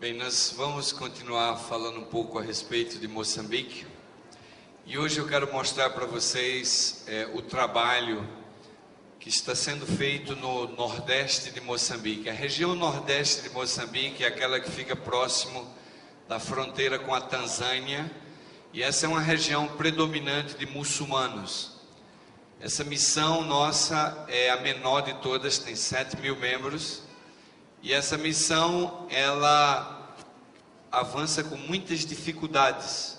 Bem, nós vamos continuar falando um pouco a respeito de Moçambique. E hoje eu quero mostrar para vocês o trabalho que está sendo feito no nordeste de Moçambique. A região nordeste de Moçambique é aquela que fica próximo da fronteira com a Tanzânia. E essa é uma região predominante de muçulmanos. Essa missão nossa é a menor de todas, tem 7.000 membros. E essa missão, ela avança com muitas dificuldades,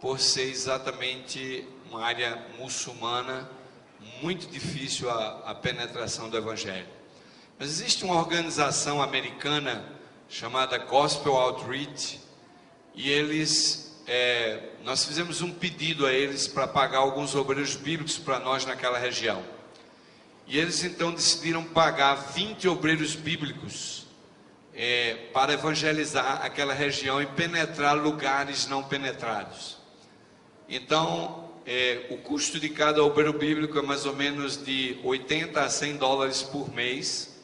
por ser exatamente uma área muçulmana, muito difícil a penetração do Evangelho. Mas existe uma organização americana chamada Gospel Outreach, e nós fizemos um pedido a eles para pagar alguns obreiros bíblicos para nós naquela região. E eles então decidiram pagar 20 obreiros bíblicos para evangelizar aquela região e penetrar lugares não penetrados. Então, o custo de cada obreiro bíblico é mais ou menos de 80 a 100 dólares por mês.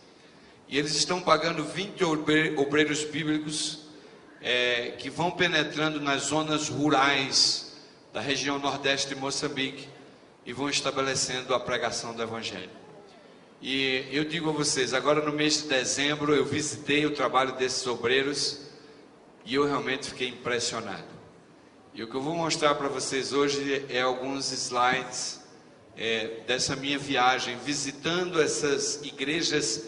E eles estão pagando 20 obreiros bíblicos que vão penetrando nas zonas rurais da região nordeste de Moçambique e vão estabelecendo a pregação do Evangelho. E eu digo a vocês, agora no mês de dezembro eu visitei o trabalho desses obreiros e eu realmente fiquei impressionado. E o que eu vou mostrar para vocês hoje é alguns slides dessa minha viagem, visitando essas igrejas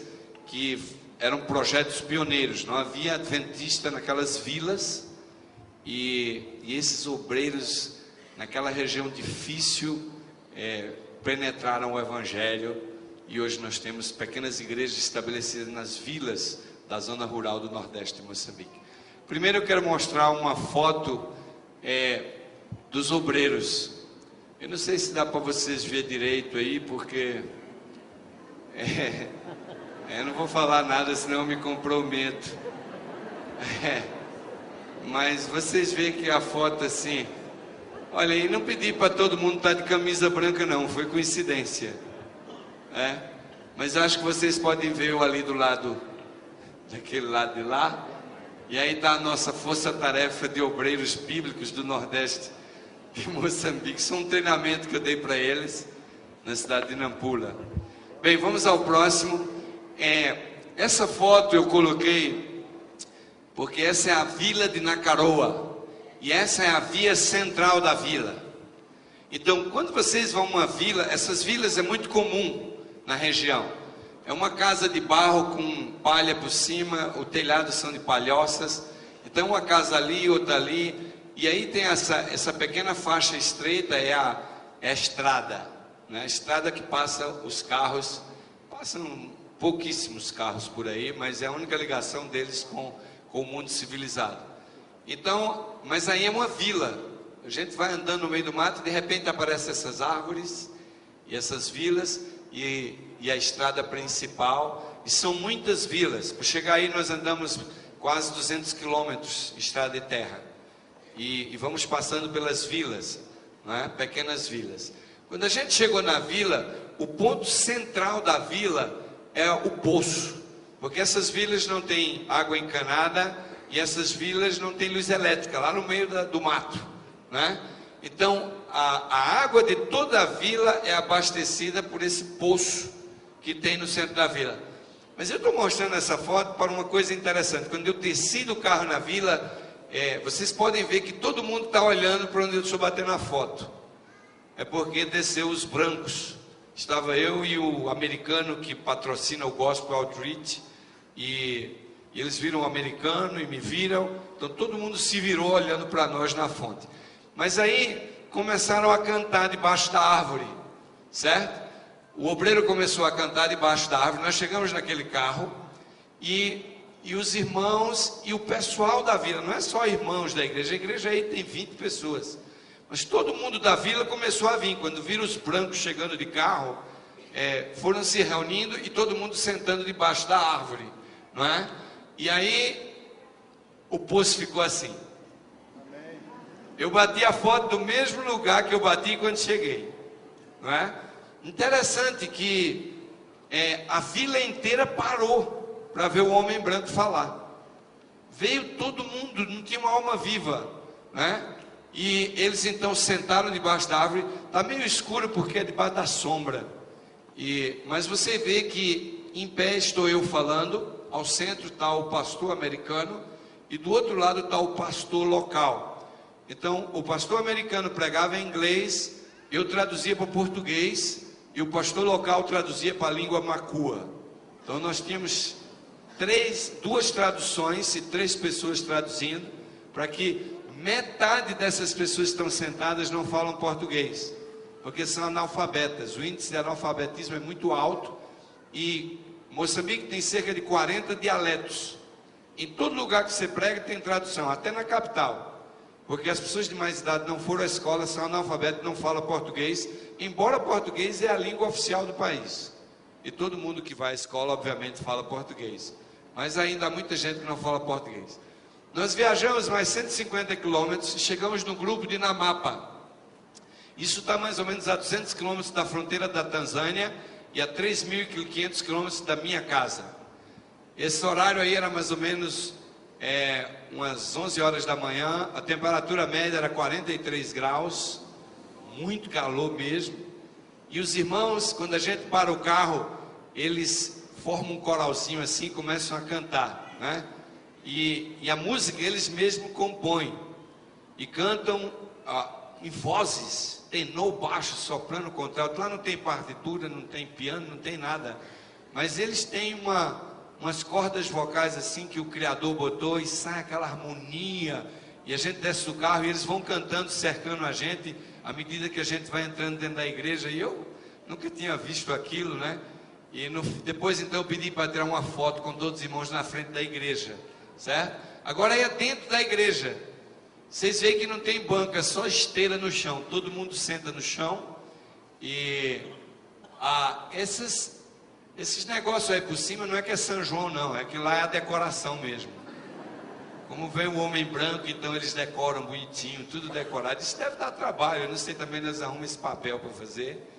que eram projetos pioneiros. Não havia adventista naquelas vilas e esses obreiros naquela região difícil penetraram o Evangelho. E hoje nós temos pequenas igrejas estabelecidas nas vilas da zona rural do nordeste de Moçambique. Primeiro eu quero mostrar uma foto dos obreiros. Eu não sei se dá para vocês ver direito aí, porque eu não vou falar nada, senão eu me comprometo. Mas vocês veem que a foto assim... Olha, e não pedi para todo mundo estar de camisa branca não, foi coincidência. Mas acho que vocês podem ver eu ali do lado, daquele lado de lá. E aí está a nossa força-tarefa de obreiros bíblicos do nordeste de Moçambique. Isso é um treinamento que eu dei para eles na cidade de Nampula. Bem, vamos ao próximo. Essa foto eu coloquei porque essa é a vila de Nacaroa e essa é a via central da vila. Então, quando vocês vão a uma vila, essas vilas é muito comum na região. É uma casa de barro com palha por cima, o telhado são de palhoças. Então, uma casa ali, outra ali. E aí tem essa pequena faixa estreita, é a estrada. Né? A estrada que passa os carros, passam pouquíssimos carros por aí, mas é a única ligação deles com o mundo civilizado. Então, mas aí é uma vila. A gente vai andando no meio do mato e de repente aparecem essas árvores e essas vilas e a estrada principal. E são muitas vilas. Para chegar aí nós andamos quase 200 quilômetros, estrada de terra. E vamos passando pelas vilas, né? Pequenas vilas. Quando a gente chegou na vila, o ponto central da vila é o poço. Porque essas vilas não têm água encanada e essas vilas não têm luz elétrica, lá no meio do mato. Né? Então a água de toda a vila é abastecida por esse poço que tem no centro da vila. Mas eu estou mostrando essa foto para uma coisa interessante. Quando eu desci do carro na vila, vocês podem ver que todo mundo está olhando para onde eu estou batendo a foto. É porque desceu os brancos. Estava eu e o americano que patrocina o Gospel Outreach e eles viram o americano e me viram. Então todo mundo se virou olhando para nós na fonte. Mas aí começaram a cantar debaixo da árvore, certo? O obreiro começou a cantar debaixo da árvore. Nós chegamos naquele carro e os irmãos e o pessoal da vila, não é só irmãos da igreja, a igreja aí tem 20 pessoas, mas todo mundo da vila começou a vir. Quando viram os brancos chegando de carro, foram se reunindo e todo mundo sentando debaixo da árvore, não é? E aí o poço ficou assim. Eu bati a foto do mesmo lugar que eu bati quando cheguei, não é? Interessante que a vila inteira parou para ver o homem branco falar. veio todo mundo, não tinha uma alma viva, né? E eles então sentaram debaixo da árvore. Está meio escuro porque é debaixo da sombra. Mas você vê que em pé estou eu falando, ao centro está o pastor americano e do outro lado está o pastor local. Então o pastor americano pregava em inglês, eu traduzia para o português e o pastor local traduzia para a língua macua. Então nós tínhamos duas traduções e 3 pessoas traduzindo, para que metade dessas pessoas que estão sentadas não falam português, porque são analfabetas. O índice de analfabetismo é muito alto e Moçambique tem cerca de 40 dialetos. Em todo lugar que você prega tem tradução, até na capital, porque as pessoas de mais idade não foram à escola, são analfabetas, não falam português, embora português é a língua oficial do país. E todo mundo que vai à escola, obviamente, fala português. Mas ainda há muita gente que não fala português. Nós viajamos mais 150 quilômetros e chegamos no grupo de Namapa. Isso está mais ou menos a 200 quilômetros da fronteira da Tanzânia e a 3.500 quilômetros da minha casa. Esse horário aí era mais ou menos umas 11 horas da manhã. A temperatura média era 43 graus, muito calor mesmo. E os irmãos, quando a gente para o carro, eles formam um coralzinho assim e começam a cantar, né? E a música eles mesmos compõem e cantam em vozes, tenor, baixo, soprano, contralto. Lá não tem partitura, não tem piano, não tem nada, mas eles têm umas cordas vocais assim que o Criador botou e sai aquela harmonia, e a gente desce do carro e eles vão cantando, cercando a gente à medida que a gente vai entrando dentro da igreja. E eu nunca tinha visto aquilo, né? E depois então eu pedi para tirar uma foto com todos os irmãos na frente da igreja, certo? Agora é dentro da igreja. Vocês veem que não tem banca, só esteira no chão. Todo mundo senta no chão. E esses negócios aí por cima não é que é São João não, é que lá é a decoração mesmo. Como vem o homem branco, então eles decoram bonitinho, tudo decorado. Isso deve dar trabalho, eu não sei também, nós arrumamos esse papel para fazer.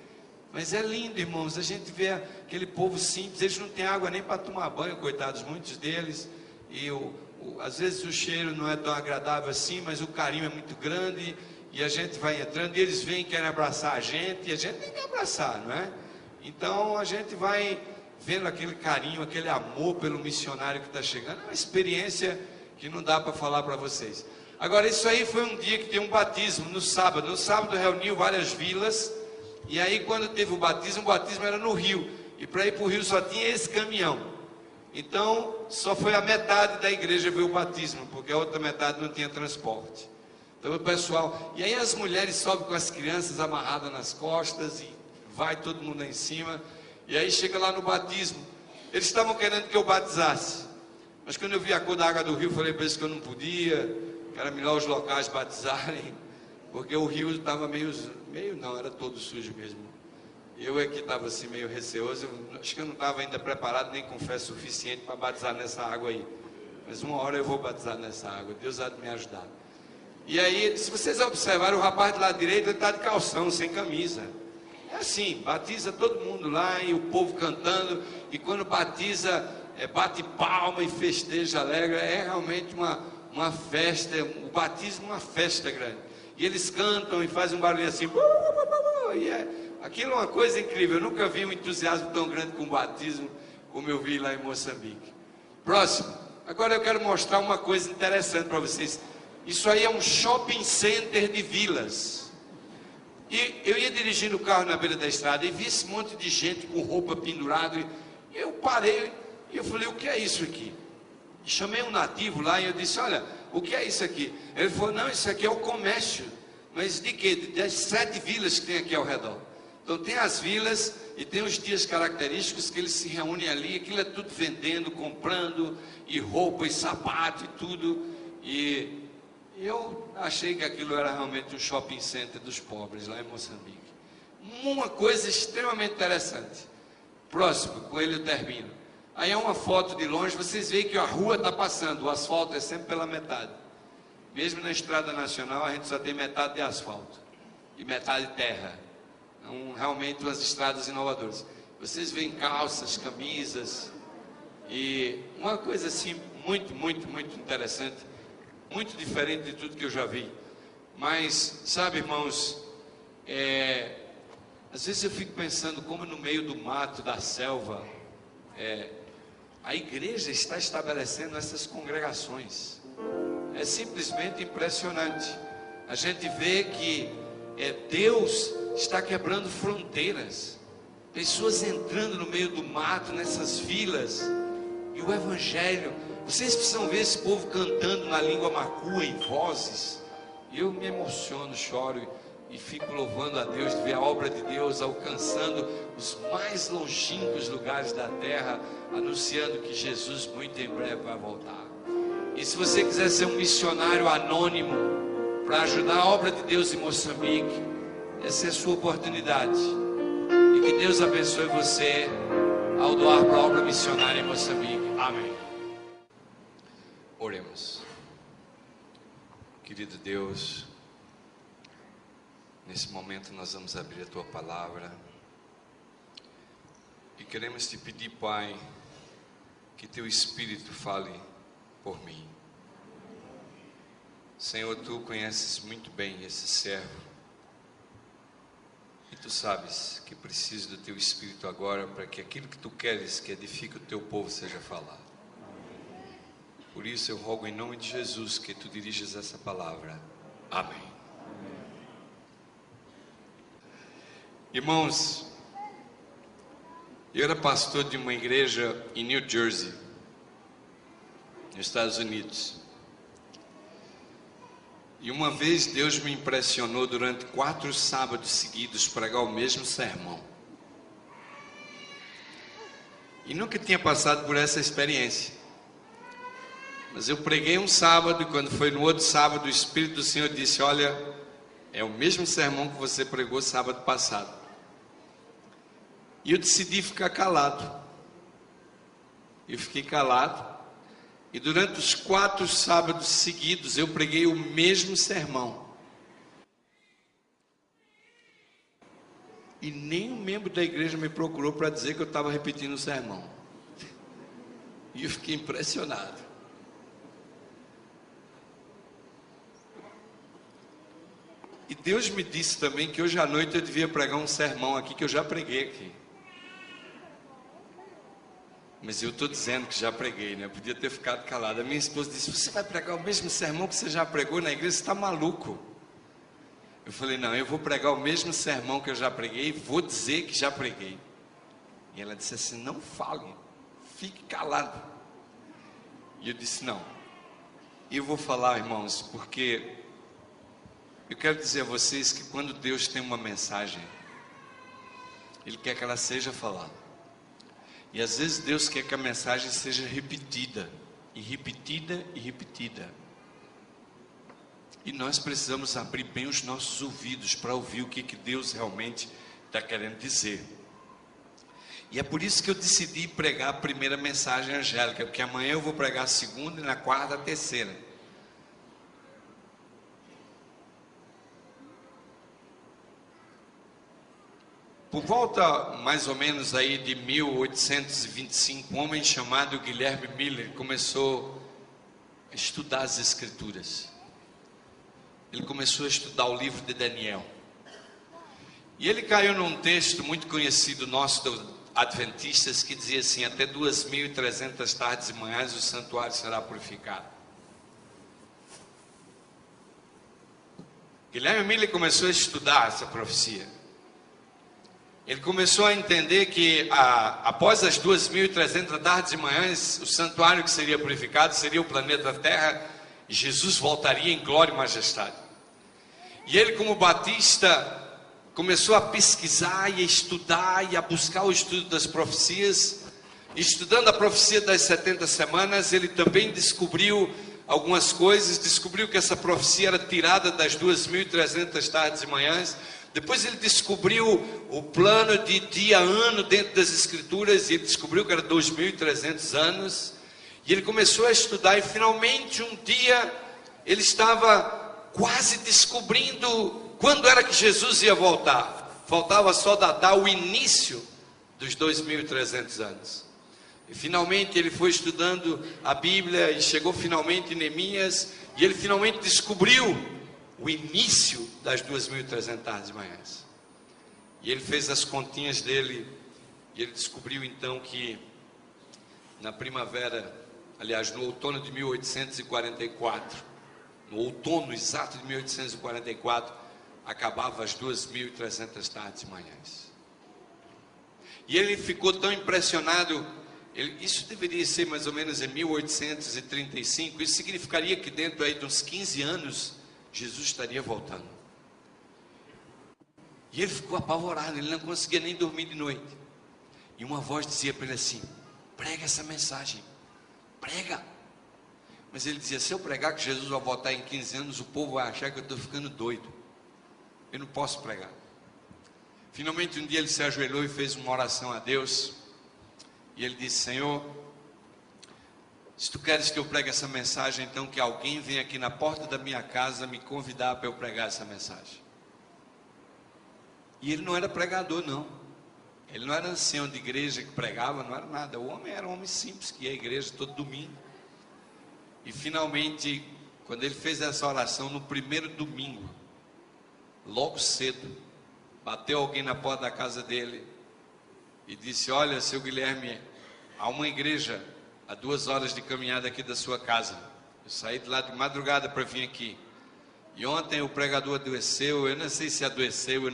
Mas é lindo, irmãos, a gente vê aquele povo simples, eles não têm água nem para tomar banho, coitados, muitos deles. E às vezes o cheiro não é tão agradável assim, mas o carinho é muito grande. E a gente vai entrando, e eles vêm e querem abraçar a gente, e a gente tem que abraçar, não é? Então a gente vai vendo aquele carinho, aquele amor pelo missionário que está chegando. É uma experiência que não dá para falar para vocês. Agora, isso aí foi um dia que tem um batismo no sábado. No sábado reuniu várias vilas. E aí quando teve o batismo era no rio. E para ir para o rio só tinha esse caminhão. Então só foi a metade da igreja ver o batismo, porque a outra metade não tinha transporte. Então o pessoal... E aí as mulheres sobem com as crianças amarradas nas costas e vai todo mundo lá em cima. E aí chega lá no batismo. Eles estavam querendo que eu batizasse. Mas quando eu vi a cor da água do rio, falei para eles que eu não podia, que era melhor os locais batizarem, porque o rio estava meio não, era todo sujo mesmo. Eu é que estava assim meio receoso, acho que eu não estava ainda preparado nem com fé suficiente para batizar nessa água aí. Mas uma hora eu vou batizar nessa água, Deus há de me ajudar. E aí, se vocês observarem, o rapaz do lado direito, ele está de calção, sem camisa. É assim, batiza todo mundo lá e o povo cantando, e quando batiza, bate palma e festeja, alegra. É realmente uma festa, o batismo é uma festa grande. E eles cantam e fazem um barulho assim, e aquilo é uma coisa incrível. Eu nunca vi um entusiasmo tão grande com o batismo como eu vi lá em Moçambique. Próximo. Agora eu quero mostrar uma coisa interessante para vocês. Isso aí é um shopping center de vilas. E eu ia dirigindo o carro na beira da estrada e vi esse monte de gente com roupa pendurada. E eu parei e eu falei, o que é isso aqui? E chamei um nativo lá e eu disse, olha, o que é isso aqui? Ele falou, não, isso aqui é o comércio. Mas de quê? Das 7 vilas que tem aqui ao redor. Então tem as vilas e tem os dias característicos que eles se reúnem ali. Aquilo é tudo vendendo, comprando, e roupa, e sapato, e tudo. E eu achei que aquilo era realmente um shopping center dos pobres lá em Moçambique. Uma coisa extremamente interessante. Próximo, com ele eu termino. Aí é uma foto de longe, vocês veem que a rua está passando, o asfalto é sempre pela metade. Mesmo na estrada nacional a gente só tem metade de asfalto e metade de terra. Então, realmente umas estradas inovadoras. Vocês veem calças, camisas e uma coisa assim muito interessante, muito diferente de tudo que eu já vi. Mas, sabe, irmãos, às vezes eu fico pensando como no meio do mato, da selva, a igreja está estabelecendo essas congregações. É simplesmente impressionante. A gente vê que Deus está quebrando fronteiras. Pessoas entrando no meio do mato, nessas vilas. E o evangelho, vocês precisam ver esse povo cantando na língua macua, em vozes. Eu me emociono, choro e fico louvando a Deus de ver a obra de Deus alcançando os mais longínquos lugares da terra, anunciando que Jesus muito em breve vai voltar. E se você quiser ser um missionário anônimo para ajudar a obra de Deus em Moçambique, essa é a sua oportunidade. E que Deus abençoe você ao doar para a obra missionária em Moçambique. Amém. Oremos. Querido Deus, nesse momento nós vamos abrir a Tua Palavra e queremos Te pedir, Pai, que Teu Espírito fale por mim. Senhor, Tu conheces muito bem esse servo e Tu sabes que preciso do Teu Espírito agora para que aquilo que Tu queres que edifique o Teu povo seja falado. Por isso eu rogo em nome de Jesus que Tu dirijas essa palavra. Amém. Irmãos, eu era pastor de uma igreja em New Jersey, nos Estados Unidos. E uma vez Deus me impressionou durante 4 sábados seguidos pregar o mesmo sermão. E nunca tinha passado por essa experiência. Mas eu preguei um sábado e quando foi no outro sábado o Espírito do Senhor disse: olha, é o mesmo sermão que você pregou sábado passado. E eu decidi ficar calado. Eu fiquei calado. E durante os 4 sábados seguidos eu preguei o mesmo sermão. E nenhum membro da igreja me procurou para dizer que eu estava repetindo o sermão. E eu fiquei impressionado. E Deus me disse também que hoje à noite eu devia pregar um sermão aqui que eu já preguei aqui. Mas eu estou dizendo que já preguei, né? Eu podia ter ficado calado. A minha esposa disse: você vai pregar o mesmo sermão que você já pregou na igreja? Você está maluco? Eu falei: não, eu vou pregar o mesmo sermão que eu já preguei e vou dizer que já preguei. E ela disse assim: não fale, fique calado. E eu disse: não, eu vou falar, irmãos, porque eu quero dizer a vocês que quando Deus tem uma mensagem, Ele quer que ela seja falada. E às vezes Deus quer que a mensagem seja repetida, e repetida, e repetida. E nós precisamos abrir bem os nossos ouvidos para ouvir o que Deus realmente está querendo dizer. E é por isso que eu decidi pregar a primeira mensagem angélica, porque amanhã eu vou pregar a segunda e na quarta a terceira. Por volta mais ou menos aí de 1825, um homem chamado Guilherme Miller começou a estudar as Escrituras. Ele começou a estudar o livro de Daniel. E ele caiu num texto muito conhecido nosso, dos adventistas, que dizia assim: até 2.300 tardes e manhãs o santuário será purificado. Guilherme Miller começou a estudar essa profecia. Ele começou a entender que após as 2.300 tardes e manhãs, o santuário que seria purificado seria o planeta Terra, e Jesus voltaria em glória e majestade. E ele, como batista, começou a pesquisar e a estudar e a buscar o estudo das profecias. Estudando a profecia das 70 semanas, ele também descobriu algumas coisas, descobriu que essa profecia era tirada das 2.300 tardes e manhãs. Depois ele descobriu o plano de dia-ano dentro das Escrituras, e ele descobriu que era 2.300 anos, e ele começou a estudar, e finalmente um dia ele estava quase descobrindo quando era que Jesus ia voltar. Faltava só datar o início dos 2.300 anos. E finalmente ele foi estudando a Bíblia e chegou finalmente em Neemias, e ele finalmente descobriu o início das 2.300 tardes e manhãs. E ele fez as continhas dele, e ele descobriu então que na primavera, aliás, no outono de 1844, no outono exato de 1844, acabava as 2.300 tardes e manhãs. E ele ficou tão impressionado, isso deveria ser mais ou menos em 1835, isso significaria que dentro aí de uns 15 anos, Jesus estaria voltando. E ele ficou apavorado, ele não conseguia nem dormir de noite. E uma voz dizia para ele assim: prega essa mensagem, prega. Mas ele dizia: se eu pregar que Jesus vai voltar em 15 anos, o povo vai achar que eu estou ficando doido, eu não posso pregar. Finalmente um dia ele se ajoelhou e fez uma oração a Deus, e ele disse: Senhor, se tu queres que eu pregue essa mensagem, então que alguém venha aqui na porta da minha casa me convidar para eu pregar essa mensagem. E ele não era pregador não, ele não era ancião de igreja que pregava, não era nada, o homem era um homem simples, que ia à igreja todo domingo. E finalmente, quando ele fez essa oração, no primeiro domingo, logo cedo, bateu alguém na porta da casa dele e disse: olha, seu Guilherme, há uma igreja a 2 horas de caminhada aqui da sua casa. Eu saí de lá de madrugada para vir aqui, e ontem o pregador adoeceu. Eu não sei se adoeceu, eu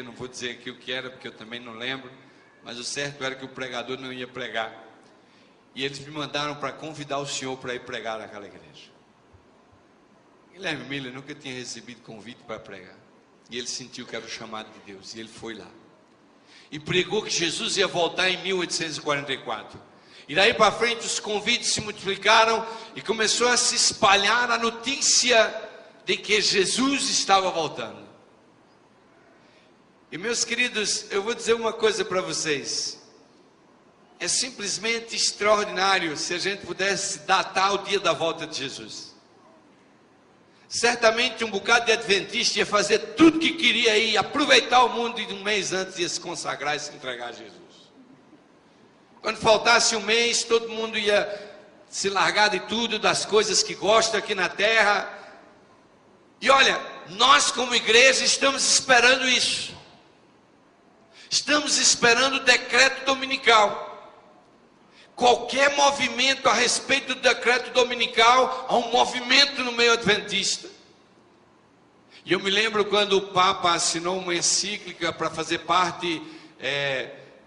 não vou dizer aqui o que era, porque eu também não lembro, mas o certo era que o pregador não ia pregar, e eles me mandaram para convidar o senhor para ir pregar naquela igreja. Guilherme Miller nunca tinha recebido convite para pregar, e ele sentiu que era o chamado de Deus, e ele foi lá e pregou que Jesus ia voltar em 1844. E daí para frente os convites se multiplicaram e começou a se espalhar a notícia de que Jesus estava voltando. E meus queridos, eu vou dizer uma coisa para vocês: é simplesmente extraordinário se a gente pudesse datar o dia da volta de Jesus. Certamente um bocado de adventista ia fazer tudo que queria, ir aproveitar o mundo, e um mês antes ia se consagrar e se entregar a Jesus. Quando faltasse um mês, todo mundo ia se largar de tudo, das coisas que gosta aqui na terra. E olha, nós como igreja estamos esperando isso. Estamos esperando o decreto dominical. Qualquer movimento a respeito do decreto dominical, há um movimento no meio adventista. E eu me lembro quando o Papa assinou uma encíclica para fazer parte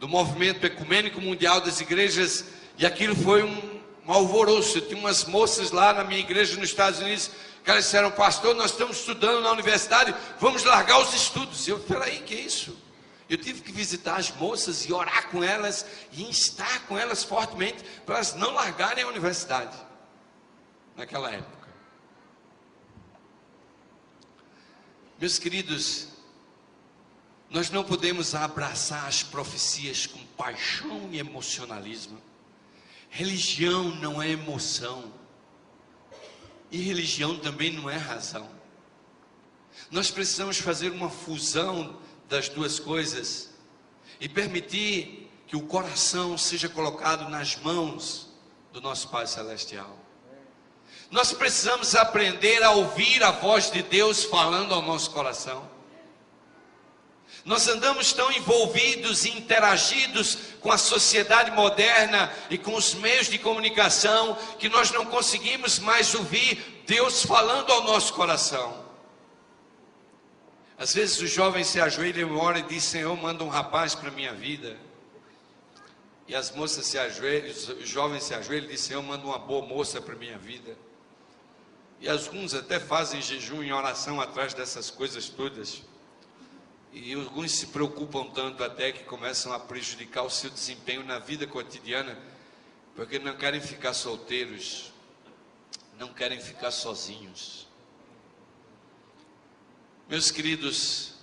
do movimento ecumênico mundial das igrejas, e aquilo foi um alvoroço. Eu tinha umas moças lá na minha igreja nos Estados Unidos, que elas disseram: pastor, nós estamos estudando na universidade, vamos largar os estudos. Eu falei: que é isso? Eu tive que visitar as moças e orar com elas e instar com elas fortemente para elas não largarem a universidade naquela época. Meus queridos, nós não podemos abraçar as profecias com paixão e emocionalismo. Religião não é emoção, e religião também não é razão. Nós precisamos fazer uma fusão das duas coisas e permitir que o coração seja colocado nas mãos do nosso Pai Celestial. Nós precisamos aprender a ouvir a voz de Deus falando ao nosso coração. Nós andamos tão envolvidos e interagidos com a sociedade moderna e com os meios de comunicação que nós não conseguimos mais ouvir Deus falando ao nosso coração. Às vezes os jovens se ajoelham e oram e dizem: Senhor, manda um rapaz para a minha vida. E as moças se ajoelham, os jovens se ajoelham e dizem: Senhor, manda uma boa moça para a minha vida. E alguns até fazem jejum e oração atrás dessas coisas todas. E alguns se preocupam tanto até que começam a prejudicar o seu desempenho na vida cotidiana, porque não querem ficar solteiros, não querem ficar sozinhos. Meus queridos,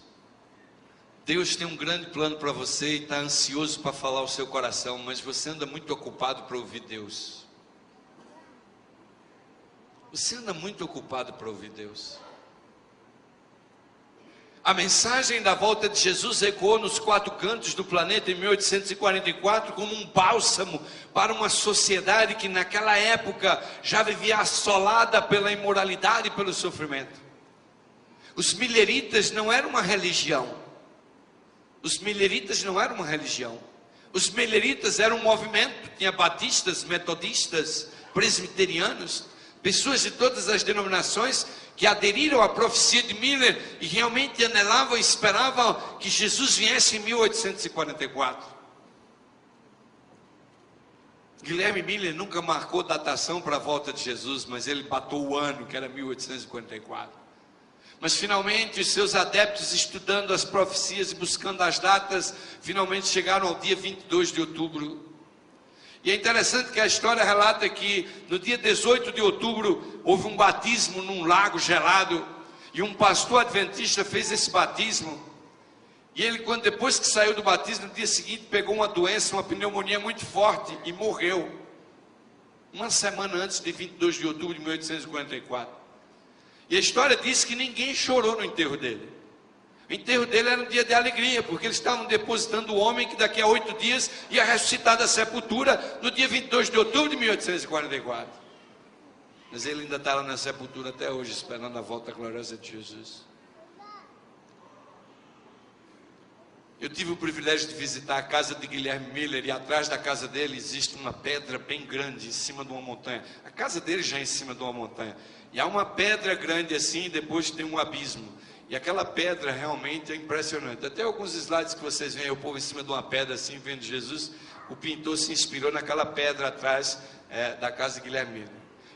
Deus tem um grande plano para você e está ansioso para falar ao seu coração, mas você anda muito ocupado para ouvir Deus. Você anda muito ocupado para ouvir Deus. A mensagem da volta de Jesus ecoou nos 4 cantos do planeta em 1844 como um bálsamo para uma sociedade que naquela época já vivia assolada pela imoralidade e pelo sofrimento. Os mileritas não eram uma religião. Os mileritas eram um movimento. Tinha batistas, metodistas, presbiterianos, pessoas de todas as denominações que aderiram à profecia de Miller e realmente anelavam e esperavam que Jesus viesse em 1844. Guilherme Miller nunca marcou datação para a volta de Jesus, mas ele bateu o ano, que era 1844. Mas finalmente os seus adeptos, estudando as profecias e buscando as datas, finalmente chegaram ao dia 22 de outubro. E é interessante que a história relata que no dia 18 de outubro houve um batismo num lago gelado, e um pastor adventista fez esse batismo. E ele, depois que saiu do batismo, no dia seguinte pegou uma doença, uma pneumonia muito forte e morreu. Uma semana antes de 22 de outubro de 1844. E a história diz que ninguém chorou no enterro dele. O enterro dele era um dia de alegria, porque eles estavam depositando o homem que daqui a 8 dias ia ressuscitar da sepultura no dia 22 de outubro de 1844. Mas ele ainda está lá na sepultura até hoje, esperando a volta gloriosa de Jesus. Eu tive o privilégio de visitar a casa de Guilherme Miller, e atrás da casa dele existe uma pedra bem grande em cima de uma montanha. A casa dele já é em cima de uma montanha. E há uma pedra grande assim, e depois tem um abismo. E aquela pedra realmente é impressionante. Até alguns slides que vocês veem, o povo em cima de uma pedra assim, vendo Jesus, o pintor se inspirou naquela pedra atrás da casa de Guilherme Miller.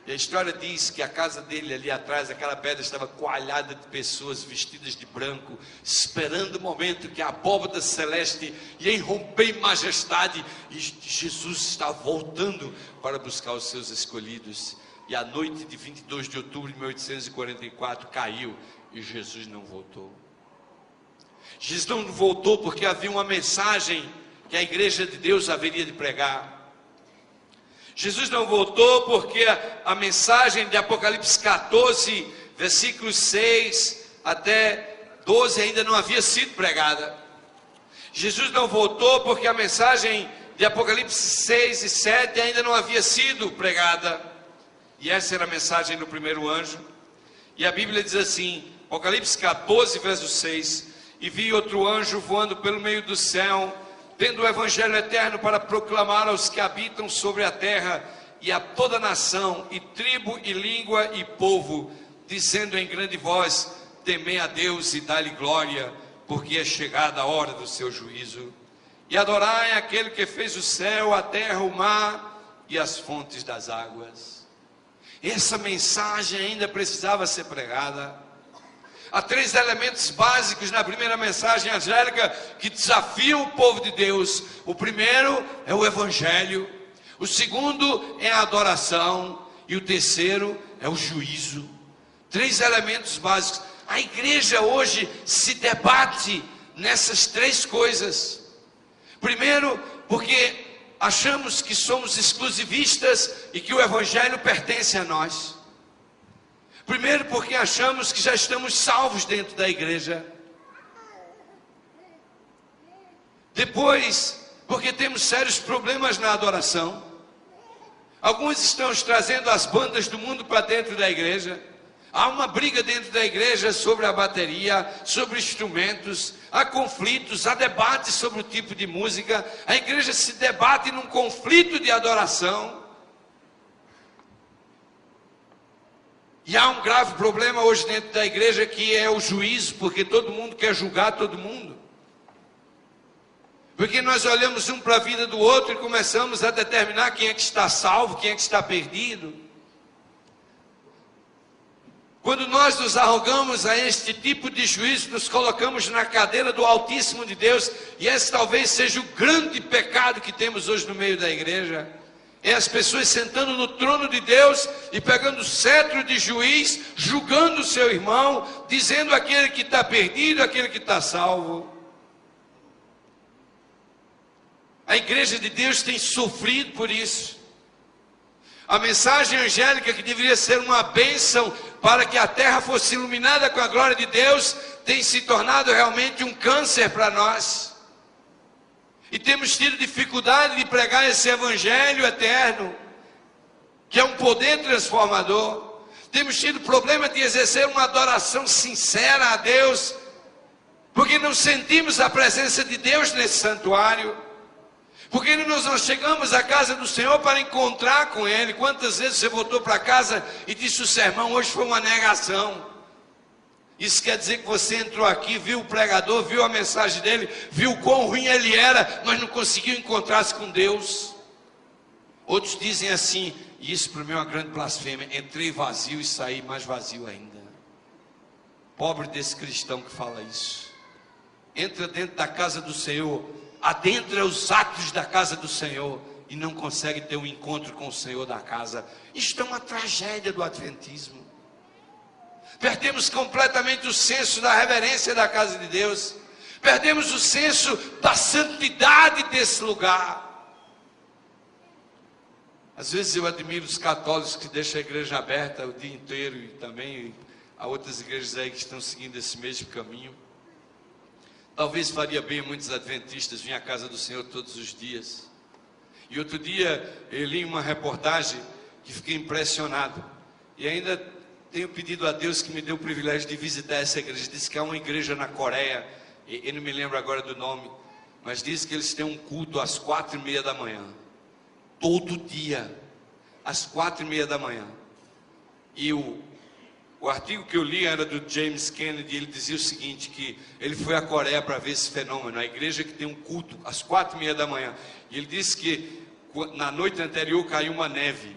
E a história diz que a casa dele ali atrás, aquela pedra estava coalhada de pessoas vestidas de branco, esperando o momento que a abóbada celeste ia irromper em majestade, e Jesus está voltando para buscar os seus escolhidos. E a noite de 22 de outubro de 1844 caiu, e Jesus não voltou. Jesus não voltou porque havia uma mensagem que a igreja de Deus haveria de pregar. Jesus não voltou porque a mensagem de Apocalipse 14, versículos 6 até 12 ainda não havia sido pregada. Jesus não voltou porque a mensagem de Apocalipse 6 e 7 ainda não havia sido pregada. E essa era a mensagem do primeiro anjo. E a Bíblia diz assim, Apocalipse 14, verso 6: E vi outro anjo voando pelo meio do céu, tendo o evangelho eterno para proclamar aos que habitam sobre a terra, e a toda nação, e tribo, e língua, e povo, dizendo em grande voz: Temei a Deus e dai-lhe glória, porque é chegada a hora do seu juízo. E adorai aquele que fez o céu, a terra, o mar e as fontes das águas. Essa mensagem ainda precisava ser pregada. Há 3 elementos básicos na primeira mensagem angélica que desafiam o povo de Deus. O primeiro é o evangelho, o segundo é a adoração, e o terceiro é o juízo. 3 elementos básicos. A igreja hoje se debate nessas 3 coisas. Primeiro, porque achamos que somos exclusivistas e que o evangelho pertence a nós. Primeiro, porque achamos que já estamos salvos dentro da igreja. Depois, porque temos sérios problemas na adoração. Alguns estão trazendo as bandas do mundo para dentro da igreja. Há uma briga dentro da igreja sobre a bateria, sobre instrumentos. Há conflitos, há debates sobre o tipo de música. A igreja se debate num conflito de adoração. E há um grave problema hoje dentro da igreja, que é o juízo, porque todo mundo quer julgar todo mundo. Porque nós olhamos um para a vida do outro e começamos a determinar quem é que está salvo, quem é que está perdido. Quando nós nos arrogamos a este tipo de juízo, nos colocamos na cadeira do Altíssimo de Deus, e esse talvez seja o grande pecado que temos hoje no meio da igreja. É as pessoas sentando no trono de Deus e pegando o cetro de juiz, julgando o seu irmão, dizendo aquele que está perdido, aquele que está salvo. A igreja de Deus tem sofrido por isso. A mensagem angélica, que deveria ser uma bênção para que a terra fosse iluminada com a glória de Deus, tem se tornado realmente um câncer para nós. E temos tido dificuldade de pregar esse evangelho eterno, que é um poder transformador. Temos tido problema de exercer uma adoração sincera a Deus, porque não sentimos a presença de Deus nesse santuário. Porque nós não chegamos à casa do Senhor para encontrar com Ele. Quantas vezes você voltou para casa e disse: o sermão hoje foi uma negação? Isso quer dizer que você entrou aqui, viu o pregador, viu a mensagem dele, viu quão ruim ele era, mas não conseguiu encontrar-se com Deus. Outros dizem assim, e isso para mim é uma grande blasfêmia: entrei vazio e saí mais vazio ainda. Pobre desse cristão que fala isso. Entra dentro da casa do Senhor, adentra os atos da casa do Senhor e não consegue ter um encontro com o Senhor da casa. Isto é uma tragédia do adventismo. Perdemos completamente o senso da reverência da casa de Deus. Perdemos o senso da santidade desse lugar. Às vezes eu admiro os católicos que deixam a igreja aberta o dia inteiro, e também há outras igrejas aí que estão seguindo esse mesmo caminho. Talvez faria bem a muitos adventistas vir à casa do Senhor todos os dias. E outro dia eu li uma reportagem que fiquei impressionado. E ainda tenho pedido a Deus que me dê o privilégio de visitar essa igreja. Diz que há uma igreja na Coreia, eu não me lembro agora do nome, mas diz que eles têm um culto às 4:30 da manhã. Todo dia, às 4:30 da manhã. E o artigo que eu li era do James Kennedy. Ele dizia o seguinte, que ele foi à Coreia para ver esse fenômeno, a igreja que tem um culto às 4:30 da manhã. E ele disse que na noite anterior caiu uma neve,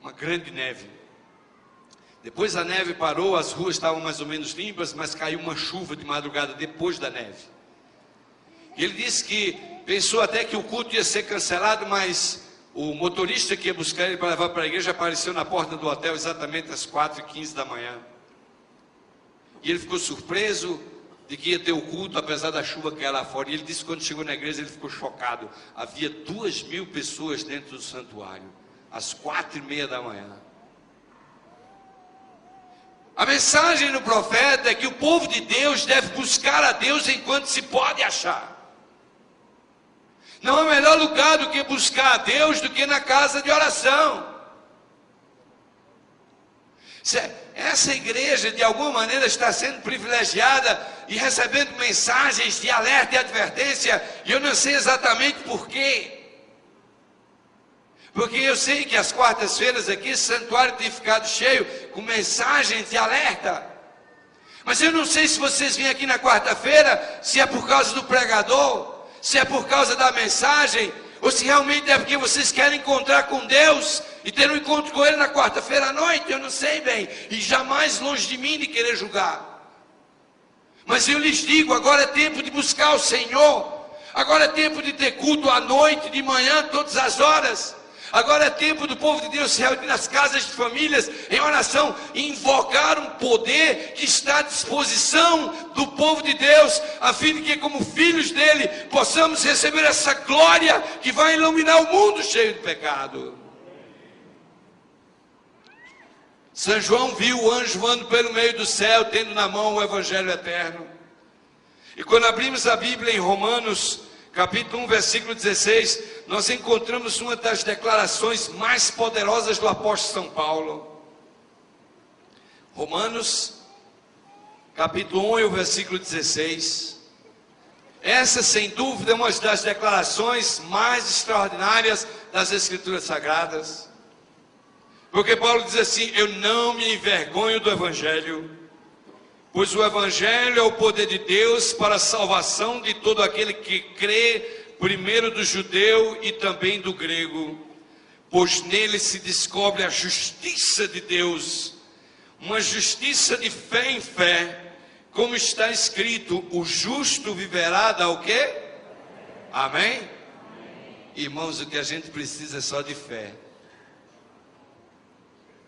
uma grande neve. Depois a neve parou, as ruas estavam mais ou menos limpas, mas caiu uma chuva de madrugada depois da neve. E ele disse que pensou até que o culto ia ser cancelado, mas o motorista que ia buscar ele para levar para a igreja apareceu na porta do hotel exatamente às 4:15 da manhã. E ele ficou surpreso de que ia ter o culto, apesar da chuva que era lá fora. E ele disse que quando chegou na igreja ele ficou chocado. Havia 2.000 pessoas dentro do santuário, às 4:30 da manhã. A mensagem do profeta é que o povo de Deus deve buscar a Deus enquanto se pode achar. Não há melhor lugar do que buscar a Deus do que na casa de oração. Essa igreja de alguma maneira está sendo privilegiada e recebendo mensagens de alerta e advertência, e eu não sei exatamente por quê. Porque eu sei que às quartas-feiras aqui esse santuário tem ficado cheio com mensagens de alerta. Mas eu não sei se vocês vêm aqui na quarta-feira, se é por causa do pregador, se é por causa da mensagem, ou se realmente é porque vocês querem encontrar com Deus e ter um encontro com Ele na quarta-feira à noite. Eu não sei bem, e jamais longe de mim de querer julgar. Mas eu lhes digo, agora é tempo de buscar o Senhor. Agora é tempo de ter culto à noite, de manhã, todas as horas. Agora é tempo do povo de Deus se reunir nas casas de famílias em oração e invocar um poder que está à disposição do povo de Deus, a fim de que, como filhos dele, possamos receber essa glória que vai iluminar o mundo cheio de pecado. São João viu o anjo voando pelo meio do céu, tendo na mão o evangelho eterno. E quando abrimos a Bíblia em Romanos, capítulo 1, versículo 16, nós encontramos uma das declarações mais poderosas do apóstolo São Paulo. Romanos, capítulo 1 e o versículo 16. Essa, sem dúvida, é uma das declarações mais extraordinárias das Escrituras Sagradas. Porque Paulo diz assim: eu não me envergonho do Evangelho, pois o Evangelho é o poder de Deus para a salvação de todo aquele que crê, primeiro do judeu e também do grego, pois nele se descobre a justiça de Deus, uma justiça de fé em fé, como está escrito: o justo viverá da o quê? Amém? Amém? Irmãos, o que a gente precisa é só de fé.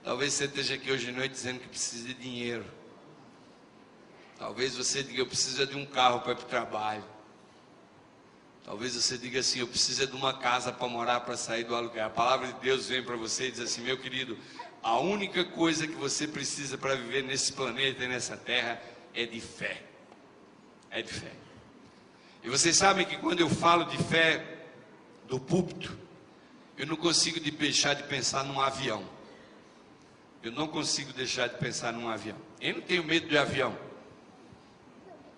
Talvez você esteja aqui hoje à noite dizendo que precisa de dinheiro. Talvez você diga: eu preciso de um carro para ir para o trabalho. Talvez você diga assim: eu preciso de uma casa para morar, para sair do aluguel. A palavra de Deus vem para você e diz assim: meu querido, a única coisa que você precisa para viver nesse planeta e nessa terra é de fé. é de fé. E vocês sabem que quando eu falo de fé do púlpito, eu não consigo deixar de pensar num avião. Eu não consigo deixar de pensar num avião. Eu não tenho medo de avião.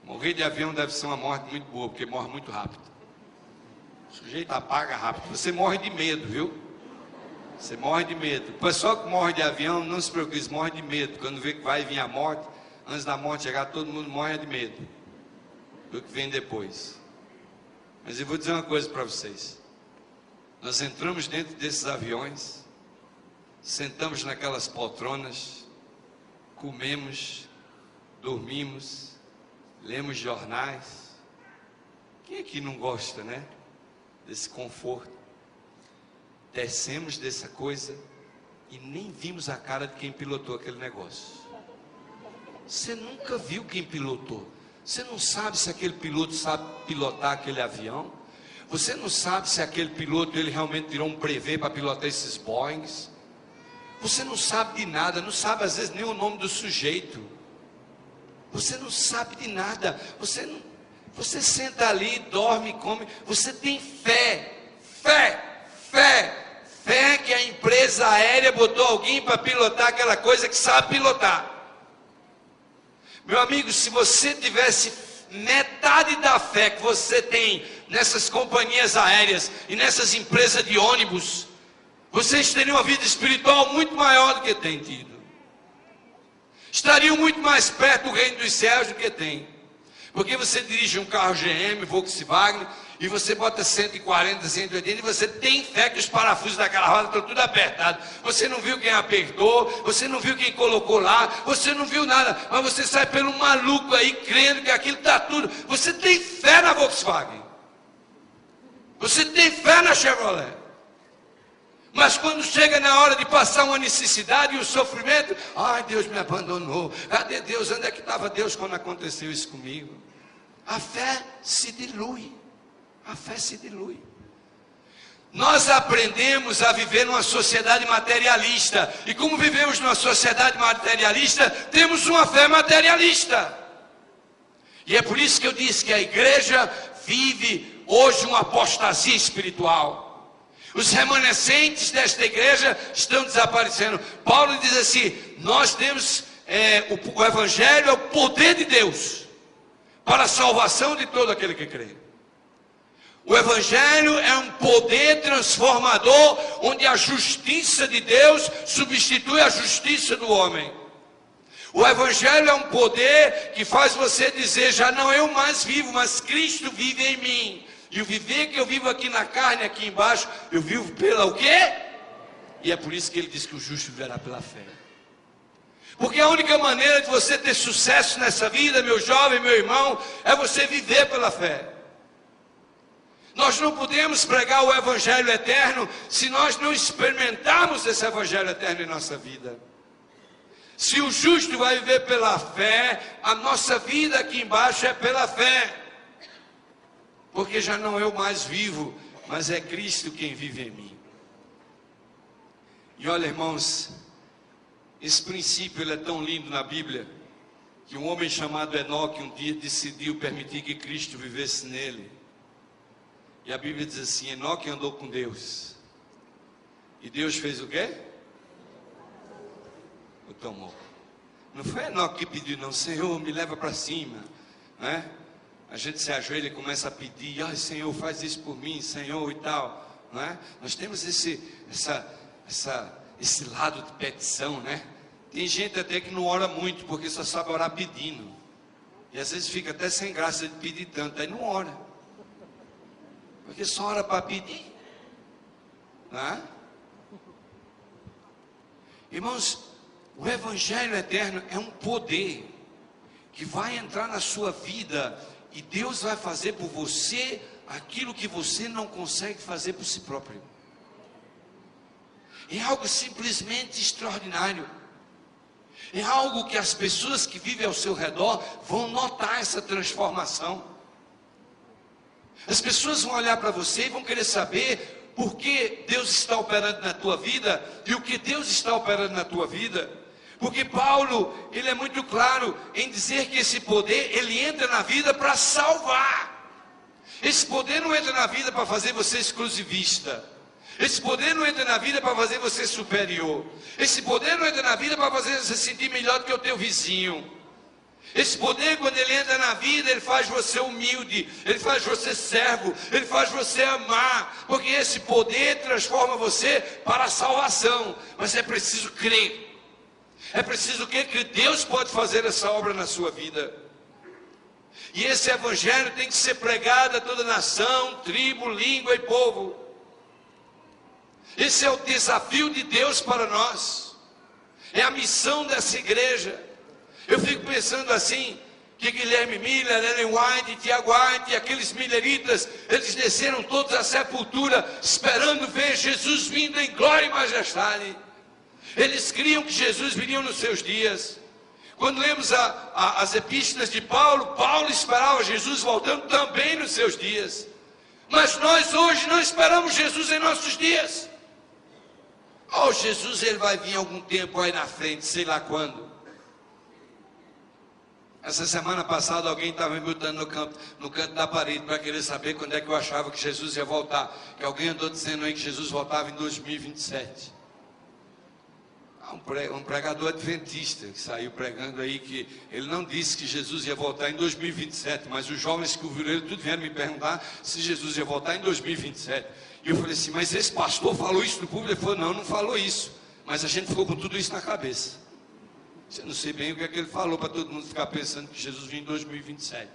Morrer de avião deve ser uma morte muito boa, porque morre muito rápido. O sujeito apaga rápido. Você morre de medo, viu? Você morre de medo. O pessoal que morre de avião, não se preocupe, morre de medo. Quando vê que vai vir a morte, antes da morte chegar, todo mundo morre de medo do que vem depois. Mas eu vou dizer uma coisa para vocês. Nós entramos dentro desses aviões, sentamos naquelas poltronas, comemos, dormimos, lemos jornais. Quem aqui não gosta, né? Desse conforto. Descemos dessa coisa e nem vimos a cara de quem pilotou aquele negócio. Você nunca viu quem pilotou. Você não sabe se aquele piloto sabe pilotar aquele avião. Você não sabe se aquele piloto ele realmente tirou um brevet para pilotar esses Boeings. Você não sabe de nada, não sabe às vezes nem o nome do sujeito. Você não sabe de nada. Você senta ali, dorme, come. Você tem fé que a empresa aérea botou alguém para pilotar aquela coisa que sabe pilotar. Meu amigo, se você tivesse metade da fé que você tem nessas companhias aéreas e nessas empresas de ônibus, vocês teriam uma vida espiritual muito maior do que tem tido. Estariam muito mais perto do reino dos céus do que tem. Porque você dirige um carro GM, Volkswagen, e você bota 140, 180, e você tem fé que os parafusos daquela roda estão tudo apertados. Você não viu quem apertou, você não viu quem colocou lá, você não viu nada, mas você sai pelo maluco aí, crendo que aquilo está tudo. Você tem fé na Volkswagen. Você tem fé na Chevrolet. Mas quando chega na hora de passar uma necessidade e um sofrimento, ai, Deus me abandonou. Cadê Deus? Onde é que estava Deus quando aconteceu isso comigo? A fé se dilui. A fé se dilui. Nós aprendemos a viver numa sociedade materialista. E como vivemos numa sociedade materialista, temos uma fé materialista. E é por isso que eu disse que a igreja vive hoje uma apostasia espiritual. Os remanescentes desta igreja estão desaparecendo. Paulo diz assim: nós temos o evangelho é o poder de Deus para a salvação de todo aquele que crê. O evangelho é um poder transformador, onde a justiça de Deus substitui a justiça do homem. O evangelho é um poder que faz você dizer: já não eu mais vivo, mas Cristo vive em mim. E o viver que eu vivo aqui na carne, aqui embaixo, eu vivo pela o quê? E é por isso que ele diz que o justo viverá pela fé. Porque a única maneira de você ter sucesso nessa vida, meu jovem, meu irmão, é você viver pela fé. Nós não podemos pregar o evangelho eterno se nós não experimentarmos esse evangelho eterno em nossa vida. Se o justo vai viver pela fé, a nossa vida aqui embaixo é pela fé. Porque já não eu mais vivo, mas é Cristo quem vive em mim. E olha, irmãos, esse princípio ele é tão lindo na Bíblia, que um homem chamado Enoque um dia decidiu permitir que Cristo vivesse nele. E a Bíblia diz assim: Enoque andou com Deus. E Deus fez o quê? O tomou. Não foi Enoque que pediu, não: Senhor, me leva para cima, né? A gente se ajoelha e começa a pedir: ai, Senhor, faz isso por mim, Senhor, e tal, não é? Nós temos esse lado de petição, né? Tem gente até que não ora muito, porque só sabe orar pedindo. E às vezes fica até sem graça de pedir tanto, aí não ora. Porque só ora para pedir, não é? Irmãos, o evangelho eterno é um poder que vai entrar na sua vida. E Deus vai fazer por você aquilo que você não consegue fazer por si próprio. É algo simplesmente extraordinário. É algo que as pessoas que vivem ao seu redor vão notar essa transformação. As pessoas vão olhar para você e vão querer saber por que Deus está operando na tua vida e o que Deus está operando na tua vida. Porque Paulo, ele é muito claro em dizer que esse poder, ele entra na vida para salvar. Esse poder não entra na vida para fazer você exclusivista. Esse poder não entra na vida para fazer você superior. Esse poder não entra na vida para fazer você sentir melhor do que o teu vizinho. Esse poder, quando ele entra na vida, ele faz você humilde, ele faz você servo, ele faz você amar, porque esse poder transforma você para a salvação. Mas é preciso crer. É preciso crer que Deus pode fazer essa obra na sua vida. E esse evangelho tem que ser pregado a toda nação, tribo, língua e povo. Esse é o desafio de Deus para nós. É a missão dessa igreja. Eu fico pensando assim, que Guilherme Miller, Ellen White, Tiago White, aqueles milleritas, eles desceram todos à sepultura, esperando ver Jesus vindo em glória e majestade. Eles criam que Jesus viria nos seus dias. Quando lemos as epístolas de Paulo, Paulo esperava Jesus voltando também nos seus dias. Mas nós hoje não esperamos Jesus em nossos dias. Oh, Jesus, ele vai vir algum tempo aí na frente, sei lá quando. Essa semana passada alguém estava me botando no canto da parede para querer saber quando é que eu achava que Jesus ia voltar. Que alguém andou dizendo aí que Jesus voltava em 2027. Um pregador adventista que saiu pregando aí que ele não disse que Jesus ia voltar em 2027, mas os jovens que ouviram ele tudo vieram me perguntar se Jesus ia voltar em 2027. E eu falei assim, mas esse pastor falou isso no público? Ele falou, não falou isso, mas a gente ficou com tudo isso na cabeça. Eu não sei bem o que é que ele falou para todo mundo ficar pensando que Jesus vinha em 2027.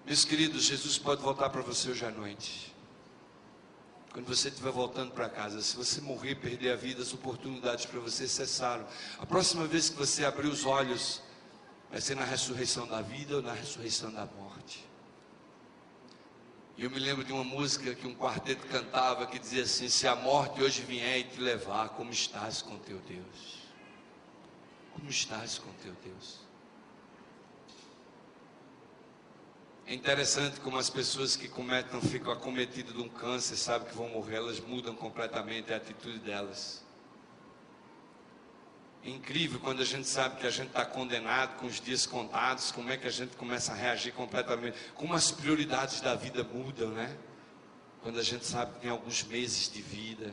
Meus queridos, Jesus pode voltar para você hoje à noite. Quando você estiver voltando para casa, se você morrer, perder a vida, as oportunidades para você cessaram. A próxima vez que você abrir os olhos, vai ser na ressurreição da vida ou na ressurreição da morte. E eu me lembro de uma música que um quarteto cantava, que dizia assim, se a morte hoje vier e te levar, como estás com teu Deus? Como estás com teu Deus? É interessante como as pessoas que ficam acometidas de um câncer, sabem que vão morrer, elas mudam completamente a atitude delas. É incrível quando a gente sabe que a gente está condenado, com os dias contados, como é que a gente começa a reagir completamente, como as prioridades da vida mudam, né? Quando a gente sabe que tem alguns meses de vida.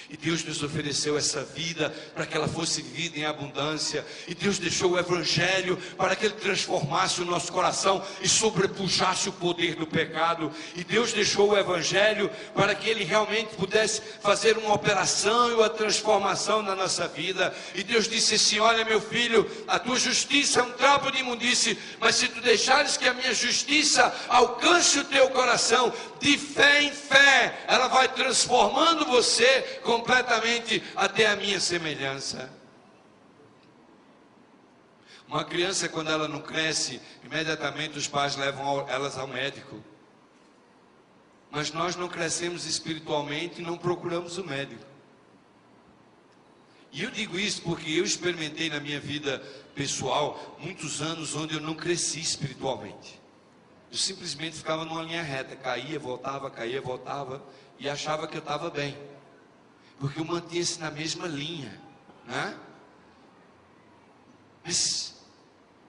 E Deus nos ofereceu essa vida para que ela fosse vivida em abundância. E Deus deixou o Evangelho para que Ele transformasse o nosso coração e sobrepujasse o poder do pecado. E Deus deixou o Evangelho para que Ele realmente pudesse fazer uma operação e uma transformação na nossa vida. E Deus disse assim, olha meu filho, a tua justiça é um trapo de imundície, mas se tu deixares que a minha justiça alcance o teu coração, de fé em fé, ela vai transformando você completamente até a minha semelhança. Uma criança, quando ela não cresce, imediatamente os pais levam elas ao médico. Mas nós não crescemos espiritualmente e não procuramos o médico. E eu digo isso porque eu experimentei na minha vida pessoal muitos anos onde eu não cresci espiritualmente. Eu simplesmente ficava numa linha reta, caía, voltava, e achava que eu estava bem, porque eu mantinha-se na mesma linha, né? Mas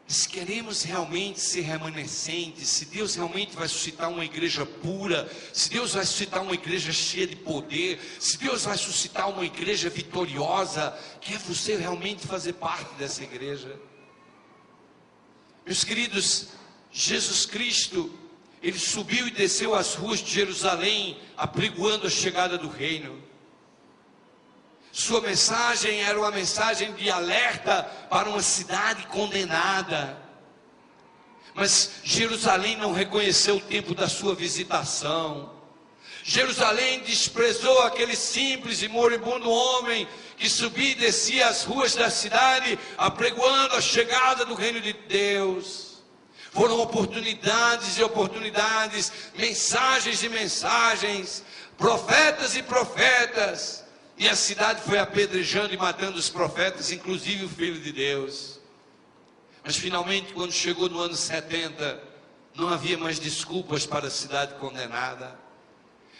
se queremos realmente ser remanescentes, se Deus realmente vai suscitar uma igreja pura, se Deus vai suscitar uma igreja cheia de poder, se Deus vai suscitar uma igreja vitoriosa, quer você realmente fazer parte dessa igreja? Meus queridos, Jesus Cristo, Ele subiu e desceu as ruas de Jerusalém, apregoando a chegada do reino. Sua mensagem era uma mensagem de alerta para uma cidade condenada. Mas Jerusalém não reconheceu o tempo da sua visitação. Jerusalém desprezou aquele simples e moribundo homem que subia e descia as ruas da cidade, apregoando a chegada do reino de Deus. Foram oportunidades e oportunidades, mensagens e mensagens, profetas e profetas, e a cidade foi apedrejando e matando os profetas, inclusive o Filho de Deus. Mas finalmente, quando chegou no ano 70, não havia mais desculpas para a cidade condenada.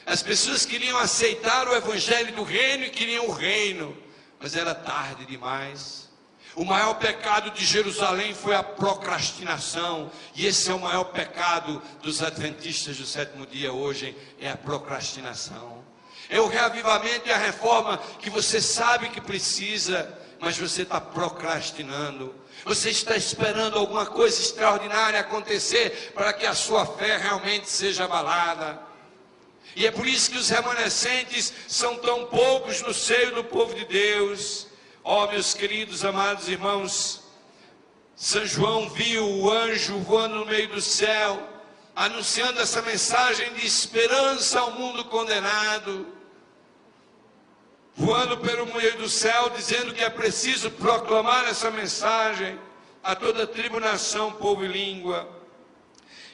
As pessoas queriam aceitar o Evangelho do reino e queriam o reino, mas era tarde demais. O maior pecado de Jerusalém foi a procrastinação, e esse é o maior pecado dos adventistas do sétimo dia hoje, é a procrastinação. É o reavivamento e a reforma que você sabe que precisa, mas você está procrastinando. Você está esperando alguma coisa extraordinária acontecer para que a sua fé realmente seja abalada. E é por isso que os remanescentes são tão poucos no seio do povo de Deus. Ó, meus queridos, amados irmãos, São João viu o anjo voando no meio do céu, anunciando essa mensagem de esperança ao mundo condenado, voando pelo meio do céu, dizendo que é preciso proclamar essa mensagem a toda tribo, nação, povo e língua.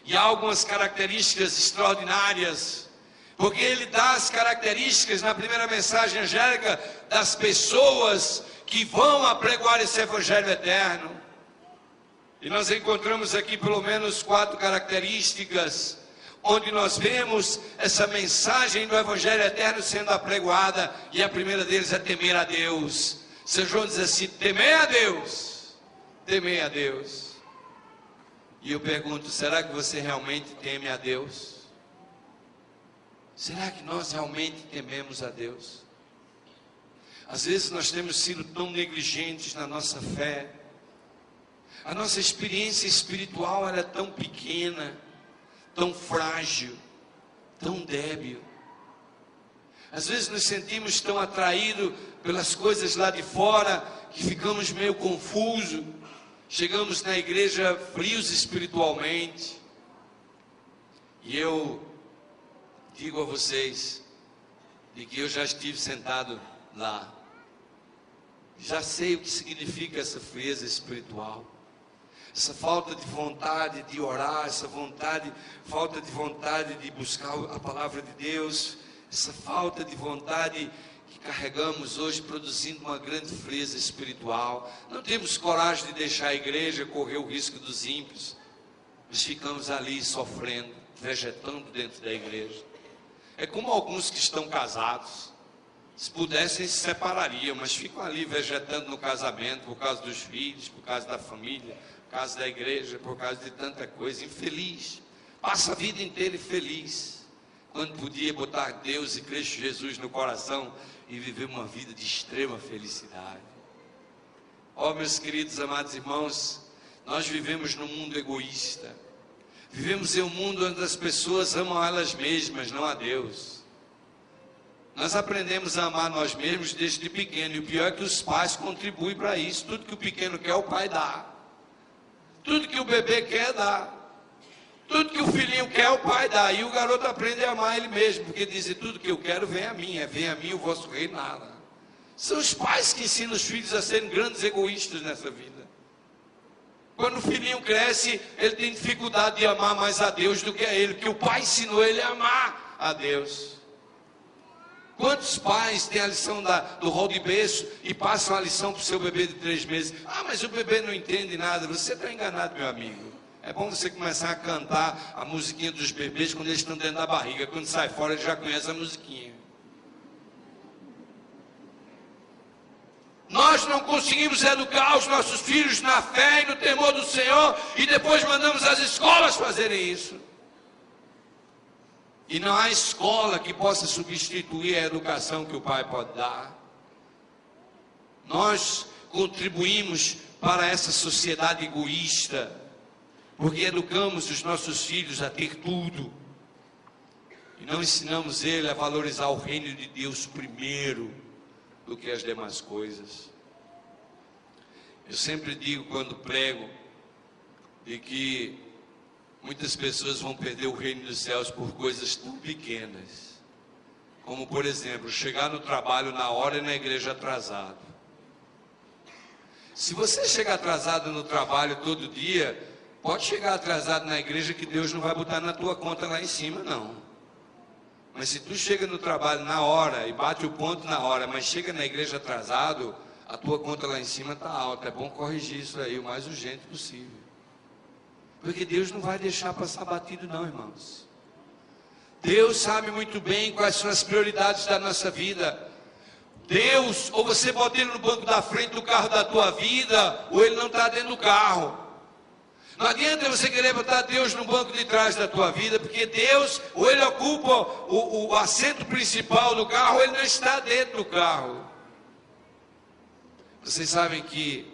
E há algumas características extraordinárias, porque ele dá as características na primeira mensagem angélica das pessoas que vão apregoar esse evangelho eterno. E nós encontramos aqui pelo menos 4 características, onde nós vemos essa mensagem do evangelho eterno sendo apregoada, e a primeira deles é temer a Deus. São João diz assim: temei a Deus, temei a Deus. E eu pergunto, será que você realmente teme a Deus? Será que nós realmente tememos a Deus? Às vezes nós temos sido tão negligentes na nossa fé, a nossa experiência espiritual era tão pequena, tão frágil, tão débil. Às vezes nos sentimos tão atraídos pelas coisas lá de fora, que ficamos meio confusos, chegamos na igreja frios espiritualmente. E eu digo a vocês, de que eu já estive sentado lá, já sei o que significa essa frieza espiritual, essa falta de vontade de orar, essa falta de vontade de buscar a palavra de Deus, essa falta de vontade que carregamos hoje, produzindo uma grande frieza espiritual. Não temos coragem de deixar a igreja, correr o risco dos ímpios, mas ficamos ali sofrendo, vegetando dentro da igreja. É como alguns que estão casados, se pudessem se separariam, mas ficam ali vegetando no casamento, por causa dos filhos, por causa da família, por causa da igreja, por causa de tanta coisa, infeliz, passa a vida inteira infeliz, quando podia botar Deus e Cristo Jesus no coração e viver uma vida de extrema felicidade. Ó, meus queridos, amados irmãos, nós vivemos num mundo egoísta, vivemos em um mundo onde as pessoas amam elas mesmas, não a Deus. Nós aprendemos a amar nós mesmos desde pequeno, e o pior é que os pais contribuem para isso. Tudo que o pequeno quer, o pai dá. Tudo que o bebê quer, dá. Tudo que o filhinho quer, o pai dá. E o garoto aprende a amar ele mesmo, porque diz: tudo que eu quero vem a mim, vem a mim o vosso reinado. São os pais que ensinam os filhos a serem grandes egoístas nessa vida. Quando o filhinho cresce, ele tem dificuldade de amar mais a Deus do que a ele, porque o pai ensinou ele a amar a Deus. Quantos pais têm a lição do rol de berço e passam a lição para o seu bebê de 3 meses? Ah, mas o bebê não entende nada. Você está enganado, meu amigo. É bom você começar a cantar a musiquinha dos bebês quando eles estão dentro da barriga. Quando sai fora, ele já conhece a musiquinha. Nós não conseguimos educar os nossos filhos na fé e no temor do Senhor, e depois mandamos as escolas fazerem isso. E não há escola que possa substituir a educação que o pai pode dar. Nós contribuímos para essa sociedade egoísta, porque educamos os nossos filhos a ter tudo, e não ensinamos ele a valorizar o reino de Deus primeiro do que as demais coisas. Eu sempre digo quando prego, de que muitas pessoas vão perder o reino dos céus por coisas tão pequenas, como por exemplo, chegar no trabalho na hora e na igreja atrasado. Se você chegar atrasado no trabalho todo dia, pode chegar atrasado na igreja, que Deus não vai botar na tua conta lá em cima, não. Mas se tu chega no trabalho na hora e bate o ponto na hora, mas chega na igreja atrasado, a tua conta lá em cima está alta. É bom corrigir isso aí o mais urgente possível. Porque Deus não vai deixar passar batido não, irmãos. Deus sabe muito bem quais são as prioridades da nossa vida. Deus, ou você bota ele no banco da frente do carro da tua vida, ou ele não está dentro do carro. Não adianta você querer botar Deus no banco de trás da tua vida, porque Deus, ou ele ocupa o assento principal do carro, ou ele não está dentro do carro. Vocês sabem que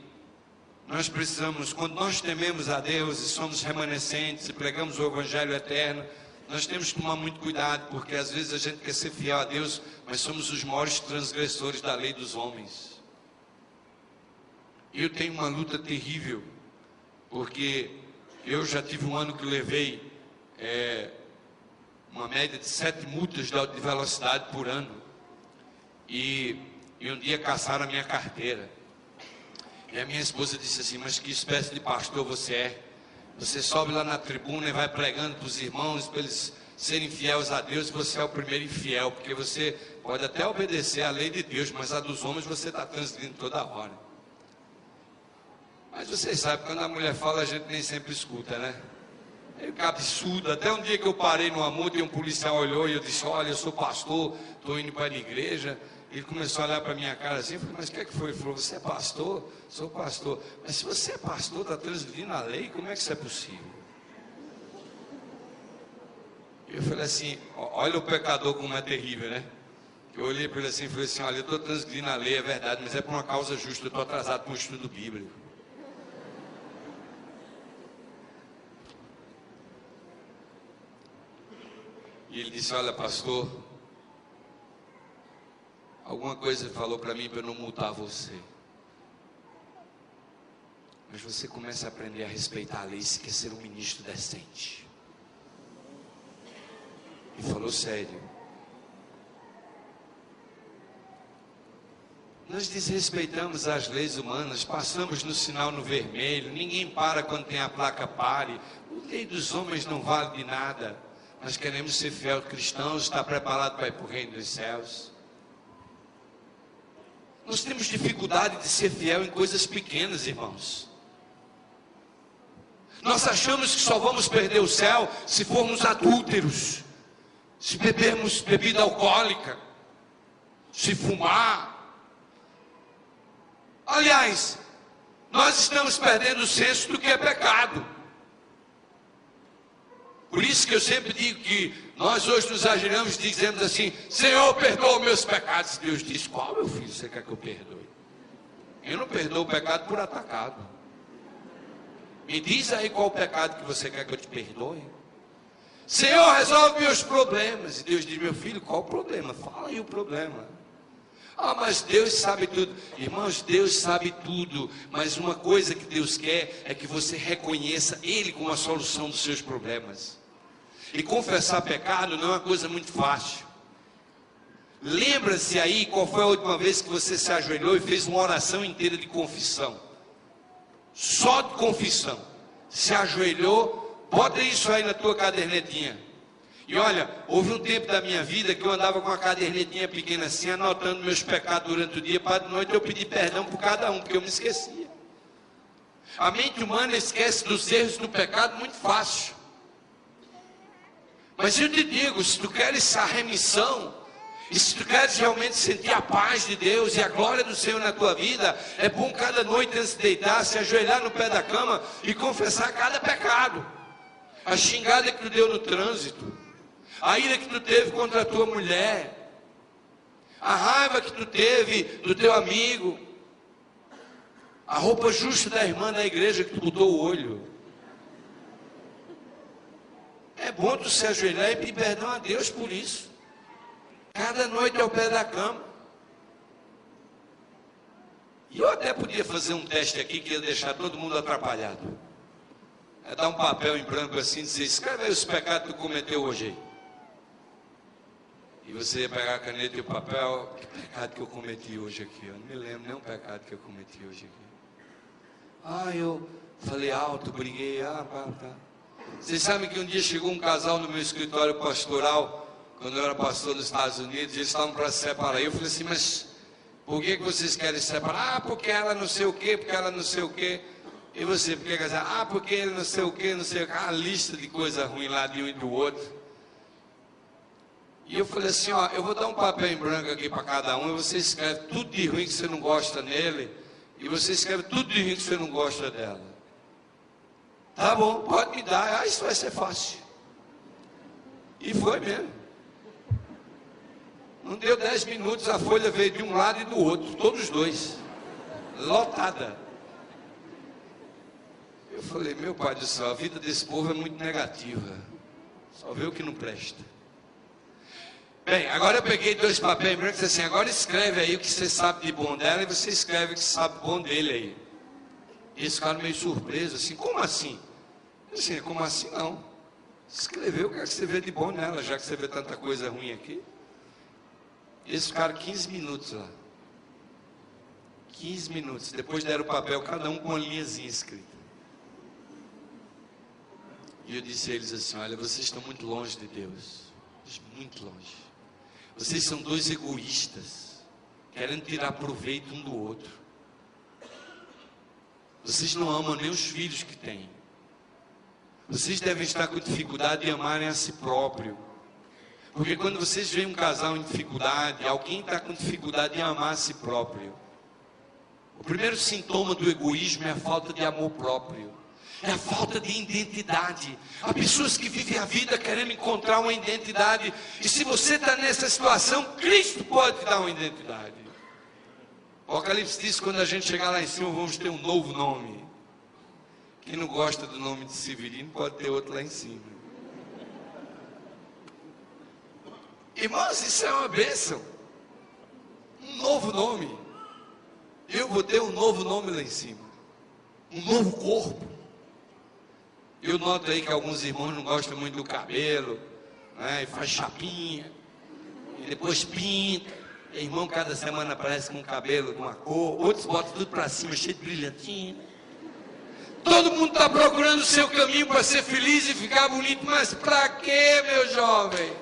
nós precisamos, quando nós tememos a Deus e somos remanescentes e pregamos o Evangelho eterno, nós temos que tomar muito cuidado, porque às vezes a gente quer ser fiel a Deus, mas somos os maiores transgressores da lei dos homens. Eu tenho uma luta terrível, porque eu já tive um ano que levei uma média de 7 multas de velocidade por ano, e um dia caçaram a minha carteira. E a minha esposa disse assim: mas que espécie de pastor você é? Você sobe lá na tribuna e vai pregando para os irmãos, para eles serem fiéis a Deus, e você é o primeiro infiel, porque você pode até obedecer à lei de Deus, mas a dos homens você está transgredindo toda hora. Mas vocês sabem, quando a mulher fala, a gente nem sempre escuta, né? É um absurdo. Até um dia que eu parei numa multa e um policial olhou e eu disse: olha, eu sou pastor, estou indo para a igreja. Ele começou a olhar para a minha cara assim, eu falei: mas o que é que foi? Ele falou: você é pastor? Sou pastor. Mas se você é pastor, está transgredindo a lei, como é que isso é possível? Eu falei assim: olha o pecador como é terrível, né? Eu olhei para ele assim e falei assim: olha, eu estou transgredindo a lei, é verdade, mas é por uma causa justa, eu estou atrasado para um estudo bíblico. E ele disse: olha, pastor, alguma coisa ele falou para mim para eu não multar você. Mas você começa a aprender a respeitar a lei se quer ser um ministro decente. E falou sério. Nós desrespeitamos as leis humanas, passamos no sinal no vermelho, ninguém para quando tem a placa pare. A lei dos homens não vale de nada. Nós queremos ser fiéis cristãos, estar preparado para ir para o reino dos céus. Nós temos dificuldade de ser fiel em coisas pequenas, irmãos. Nós achamos que só vamos perder o céu se formos adúlteros, se bebermos bebida alcoólica, se fumar. Aliás, nós estamos perdendo o senso do que é pecado. Por isso que eu sempre digo que nós hoje nos ajoelhamos e dizemos assim: Senhor, perdoa meus pecados. Deus diz: qual, meu filho, você quer que eu perdoe? Eu não perdoo o pecado por atacado. Me diz aí qual o pecado que você quer que eu te perdoe. Senhor, resolve meus problemas. E Deus diz: meu filho, qual o problema? Fala aí o problema. Ah, mas Deus sabe tudo. Irmãos, Deus sabe tudo, mas uma coisa que Deus quer é que você reconheça Ele como a solução dos seus problemas. E confessar pecado não é uma coisa muito fácil. Lembra-se aí qual foi a última vez que você se ajoelhou e fez uma oração inteira de confissão. Só de confissão. Se ajoelhou, bota isso aí na tua cadernetinha. E olha, houve um tempo da minha vida que eu andava com uma cadernetinha pequena assim, anotando meus pecados durante o dia, para de noite eu pedir perdão por cada um, porque eu me esquecia. A mente humana esquece dos erros do pecado muito fácil. Mas eu te digo, se tu queres a remissão, e se tu queres realmente sentir a paz de Deus e a glória do Senhor na tua vida, é bom cada noite antes de deitar, se ajoelhar no pé da cama e confessar cada pecado. A xingada que tu deu no trânsito, a ira que tu teve contra a tua mulher, a raiva que tu teve do teu amigo, a roupa justa da irmã da igreja que tu botou o olho. É bom tu se ajoelhar e pedir perdão a Deus por isso. Cada noite ao pé da cama. E eu até podia fazer um teste aqui que ia deixar todo mundo atrapalhado. É dar um papel em branco assim e dizer: escreve aí os pecados que tu cometeu hoje aí. E você ia pegar a caneta e o papel: que pecado que eu cometi hoje aqui? Eu não me lembro nenhum pecado que eu cometi hoje aqui. Eu falei alto, briguei. Tá. Vocês sabem que um dia chegou um casal no meu escritório pastoral, quando eu era pastor nos Estados Unidos, eles estavam para se separar. Eu falei assim: mas por que vocês querem se separar? Porque ela não sei o quê, porque ela não sei o quê. E você, por que quer dizer? Porque ele não sei o quê, não sei o quê. Uma lista de coisa ruim lá de um e do outro. E eu falei assim, ó, eu vou dar um papel em branco aqui para cada um, e você escreve tudo de ruim que você não gosta nele, e você escreve tudo de ruim que você não gosta dela. Tá bom, pode me dar, isso vai ser fácil. E foi mesmo. Não deu 10 minutos, a folha veio de um lado e do outro, todos os dois, lotada. Eu falei, meu pai do céu, a vida desse povo é muito negativa, só vê o que não presta. Bem, agora eu peguei 2 papéis brancos e disse assim, agora escreve aí o que você sabe de bom dela, e você escreve o que sabe bom dele aí. E eles ficaram meio surpresos, assim, como assim? Eu disse assim, como assim não? Escreveu o que você vê de bom nela, já que você vê tanta coisa ruim aqui. Eles ficaram 15 minutos lá. 15 minutos. Depois deram o papel, cada um com uma linhazinha escrita. E eu disse a eles assim, olha, vocês estão muito longe de Deus. Muito longe. Vocês são 2 egoístas, querendo tirar proveito um do outro. Vocês não amam nem os filhos que têm. Vocês devem estar com dificuldade de amarem a si próprio. Porque quando vocês veem um casal em dificuldade, alguém está com dificuldade de amar a si próprio. O primeiro sintoma do egoísmo é a falta de amor próprio. É a falta de identidade. Há pessoas que vivem a vida querendo encontrar uma identidade. E se você está nessa situação, Cristo pode te dar uma identidade. O Apocalipse diz que quando a gente chegar lá em cima, vamos ter um novo nome. Quem não gosta do nome de Severino, pode ter outro lá em cima. Irmãos, isso é uma bênção. Um novo nome. Eu vou ter um novo nome lá em cima. Um novo corpo. Eu noto aí que alguns irmãos não gostam muito do cabelo, né? E faz chapinha, e depois pinta. E irmão cada semana aparece com o cabelo de uma cor, outros botam tudo para cima, cheio de brilhantina. Todo mundo está procurando o seu caminho para ser feliz e ficar bonito, mas para quê, meu jovem?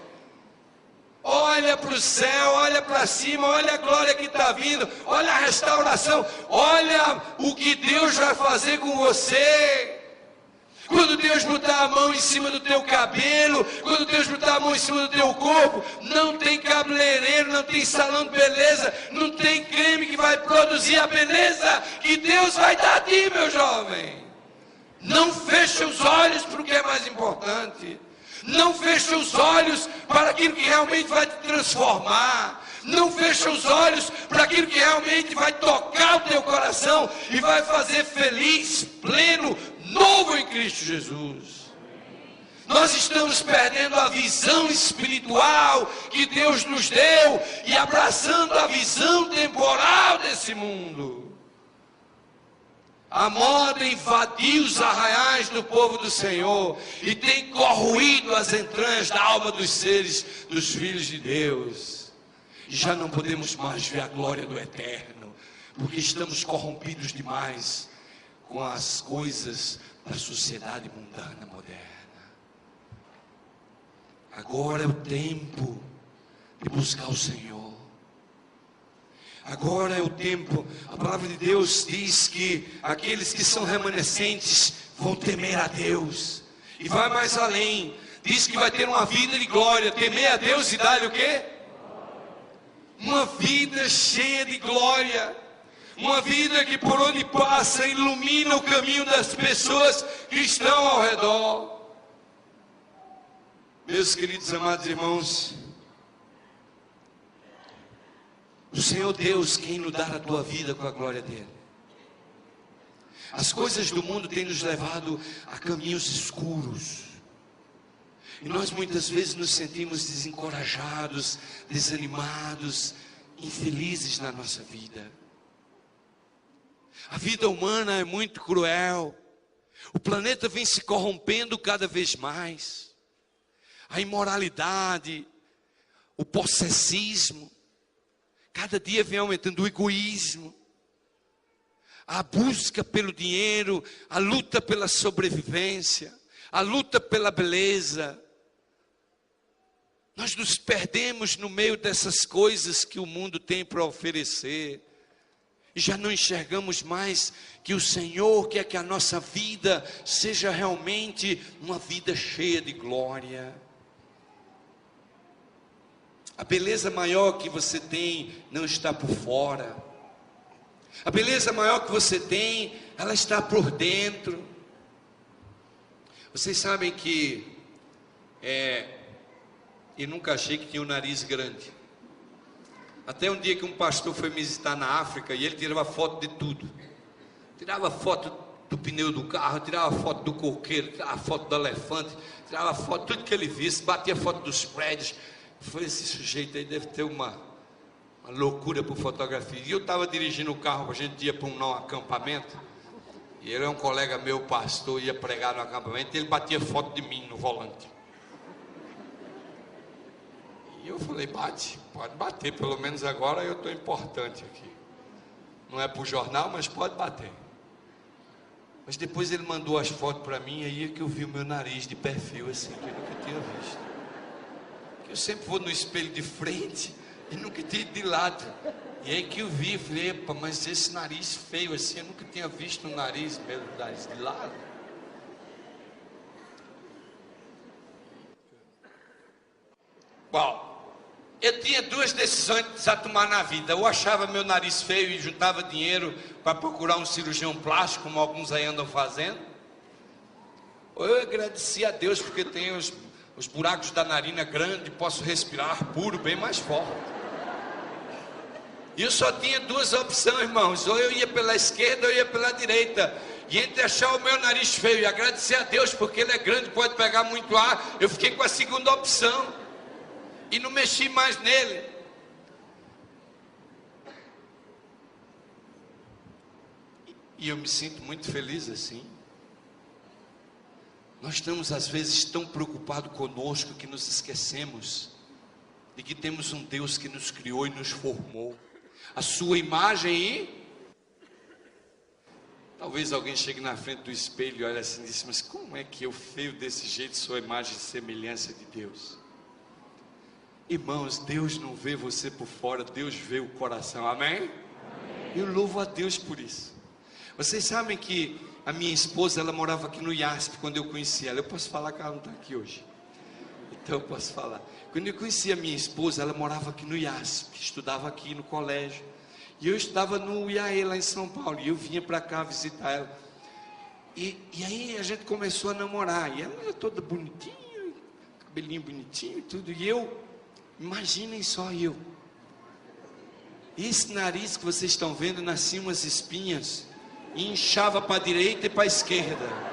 Olha para o céu, olha para cima, olha a glória que está vindo, olha a restauração, olha o que Deus vai fazer com você. Quando Deus botar a mão em cima do teu cabelo, quando Deus botar a mão em cima do teu corpo, não tem cabeleireiro, não tem salão de beleza, não tem creme que vai produzir a beleza que Deus vai dar a ti, meu jovem. Não feche os olhos para o que é mais importante. Não feche os olhos para aquilo que realmente vai te transformar. Não feche os olhos para aquilo que realmente vai tocar o teu coração e vai fazer feliz, pleno, novo em Cristo Jesus. Nós estamos perdendo a visão espiritual que Deus nos deu e abraçando a visão temporal desse mundo. A moda invadiu os arraiais do povo do Senhor e tem corroído as entranhas da alma dos seres, dos filhos de Deus. E já não podemos mais ver a glória do eterno, porque estamos corrompidos demais com as coisas da sociedade mundana moderna. Agora é o tempo de buscar o Senhor. Agora é o tempo. A palavra de Deus diz que aqueles que são remanescentes vão temer a Deus. E vai mais além. Diz que vai ter uma vida de glória. Temer a Deus e dar-lhe o quê? Uma vida cheia de glória. Uma vida que por onde passa ilumina o caminho das pessoas que estão ao redor. Meus queridos amados irmãos, o Senhor Deus quer inundar a tua vida com a glória dele. As coisas do mundo têm nos levado a caminhos escuros. E nós muitas vezes nos sentimos desencorajados, desanimados, infelizes na nossa vida. A vida humana é muito cruel. O planeta vem se corrompendo cada vez mais. A imoralidade, o possessismo, cada dia vem aumentando, o egoísmo, a busca pelo dinheiro, a luta pela sobrevivência, a luta pela beleza. Nós nos perdemos no meio dessas coisas que o mundo tem para oferecer. E já não enxergamos mais que o Senhor quer que a nossa vida seja realmente uma vida cheia de glória. A beleza maior que você tem não está por fora. A beleza maior que você tem, ela está por dentro. Vocês sabem que eu nunca achei que tinha um nariz grande. Até um dia que um pastor foi me visitar na África e ele tirava foto de tudo. Tirava foto do pneu do carro, tirava foto do coqueiro, tirava foto do elefante, tirava foto de tudo que ele visse, batia foto dos prédios. Eu falei, esse sujeito aí deve ter uma loucura por fotografia. E eu estava dirigindo o carro, a gente ia para um acampamento, e ele é um colega meu, pastor, ia pregar no acampamento, e ele batia foto de mim no volante. E eu falei, pode bater, pelo menos agora eu estou importante aqui. Não é para o jornal, mas pode bater. Mas depois ele mandou as fotos para mim, aí é que eu vi o meu nariz de perfil assim, que eu nunca tinha visto. Eu sempre vou no espelho de frente e nunca tinha ido de lado. E aí que eu vi, falei, epa, mas esse nariz feio assim, eu nunca tinha visto um nariz meu, nariz de lado. Bom, eu tinha duas decisões a tomar na vida. Ou achava meu nariz feio e juntava dinheiro para procurar um cirurgião plástico, como alguns aí andam fazendo. Ou eu agradecia a Deus porque tenho os buracos da narina grande, posso respirar puro, bem mais forte. E eu só tinha duas opções, irmãos. Ou eu ia pela esquerda ou eu ia pela direita. E entre achar o meu nariz feio e agradecer a Deus porque ele é grande, pode pegar muito ar, eu fiquei com a segunda opção. E não mexi mais nele. E eu me sinto muito feliz assim. Nós estamos às vezes tão preocupados conosco que nos esquecemos de que temos um Deus que nos criou e nos formou, a sua imagem e... Talvez alguém chegue na frente do espelho e olhe assim e diz, mas como é que eu feio desse jeito sou a imagem e semelhança de Deus? Irmãos, Deus não vê você por fora, Deus vê o coração, amém? Amém. Eu louvo a Deus por isso. Vocês sabem que a minha esposa, ela morava aqui no IASP, quando eu conheci ela. Eu posso falar que ela não está aqui hoje, então eu posso falar. Quando eu conheci a minha esposa, ela morava aqui no IASP, estudava aqui no colégio, e eu estudava no IAE lá em São Paulo, e eu vinha para cá visitar ela, e aí a gente começou a namorar, e ela era toda bonitinha, cabelinho bonitinho e tudo, e eu, imaginem só eu, esse nariz que vocês estão vendo, nasciam umas espinhas, e inchava para a direita e para a esquerda,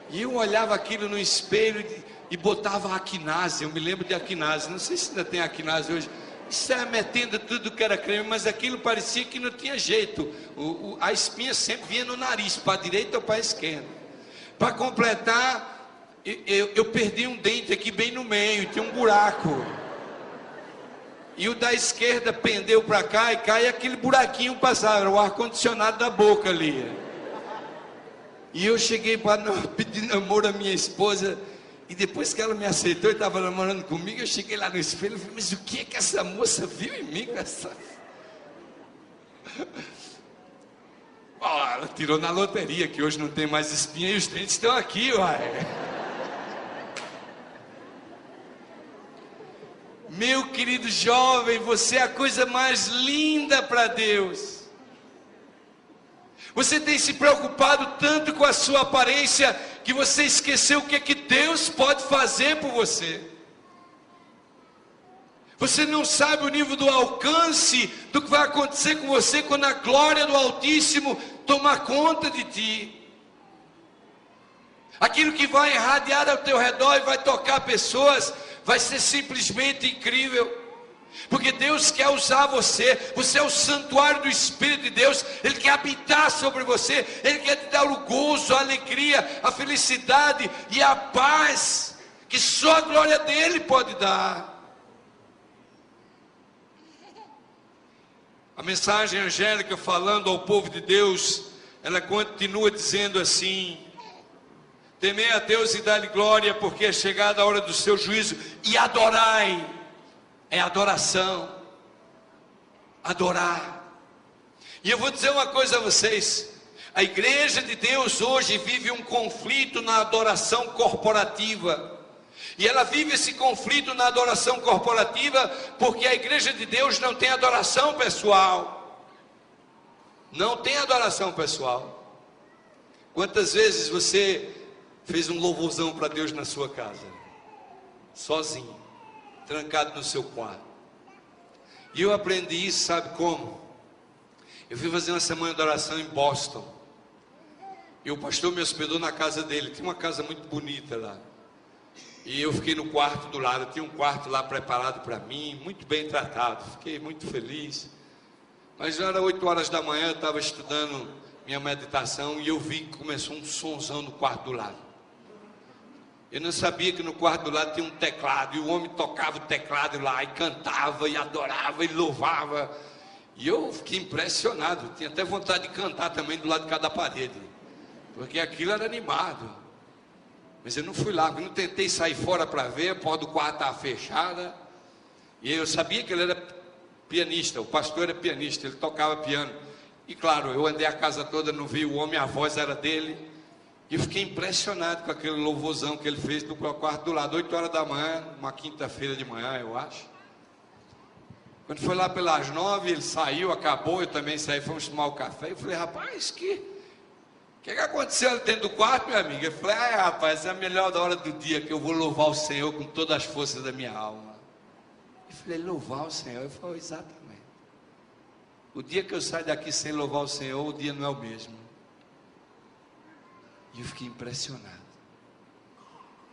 e eu olhava aquilo no espelho e botava Aquinase. Eu me lembro de Aquinase, não sei se ainda tem Aquinase hoje, isso é metendo tudo que era creme, mas aquilo parecia que não tinha jeito, a espinha sempre vinha no nariz, para a direita ou para a esquerda. Para completar, eu perdi um dente aqui bem no meio, tinha um buraco, e o da esquerda pendeu para cá e cai aquele buraquinho passava, o ar-condicionado da boca ali. E eu cheguei para pedir namoro à minha esposa, e depois que ela me aceitou e estava namorando comigo, eu cheguei lá no espelho e falei, mas o que é que essa moça viu em mim? Oh, ela tirou na loteria, que hoje não tem mais espinha e os dentes estão aqui, uai. Meu querido jovem, você é a coisa mais linda para Deus. Você tem se preocupado tanto com a sua aparência que você esqueceu o que é que Deus pode fazer por você. Você não sabe o nível do alcance do que vai acontecer com você quando a glória do Altíssimo tomar conta de ti. Aquilo que vai irradiar ao teu redor e vai tocar pessoas vai ser simplesmente incrível. Porque Deus quer usar você. Você é o santuário do Espírito de Deus. Ele quer habitar sobre você. Ele quer te dar o gozo, a alegria, a felicidade e a paz que só a glória dele pode dar. A mensagem angélica falando ao povo de Deus, ela continua dizendo assim: temei a Deus e dá-lhe glória, porque é chegada a hora do seu juízo, e adorai. É adoração, adorar. E eu vou dizer uma coisa a vocês: a igreja de Deus hoje vive um conflito na adoração corporativa. E ela vive esse conflito na adoração corporativa, porque a igreja de Deus não tem adoração pessoal. Não tem adoração pessoal. Quantas vezes você fez um louvorzão para Deus na sua casa? Sozinho, trancado no seu quarto. E eu aprendi isso, sabe como? Eu fui fazer uma semana de oração em Boston. E o pastor me hospedou na casa dele. Tinha uma casa muito bonita lá. E eu fiquei no quarto do lado. Tinha um quarto lá preparado para mim, muito bem tratado. Fiquei muito feliz. Mas já era 8 horas da manhã, eu estava estudando minha meditação e eu vi que começou um sonzão no quarto do lado. Eu não sabia que no quarto do lado tinha um teclado. E o homem tocava o teclado lá e cantava e adorava e louvava. E eu fiquei impressionado. Tinha até vontade de cantar também do lado de cada parede, porque aquilo era animado. Mas eu não fui lá, eu não tentei sair fora para ver, a porta do quarto estava fechada. E eu sabia que ele era pianista, o pastor era pianista, ele tocava piano. E claro, eu andei a casa toda, não vi o homem, a voz era dele. E eu fiquei impressionado com aquele louvorzão que ele fez no quarto do lado, 8 horas da manhã, uma quinta-feira de manhã, eu acho. Quando foi lá pelas 9, ele saiu, acabou, eu também saí, fomos tomar o café. Eu falei, rapaz, o que aconteceu ali dentro do quarto, meu amigo? Eu falei, rapaz, é a melhor hora do dia que eu vou louvar o Senhor com todas as forças da minha alma. Eu falei, louvar o Senhor? Eu falei, exatamente. O dia que eu saio daqui sem louvar o Senhor, o dia não é o mesmo. E eu fiquei impressionado.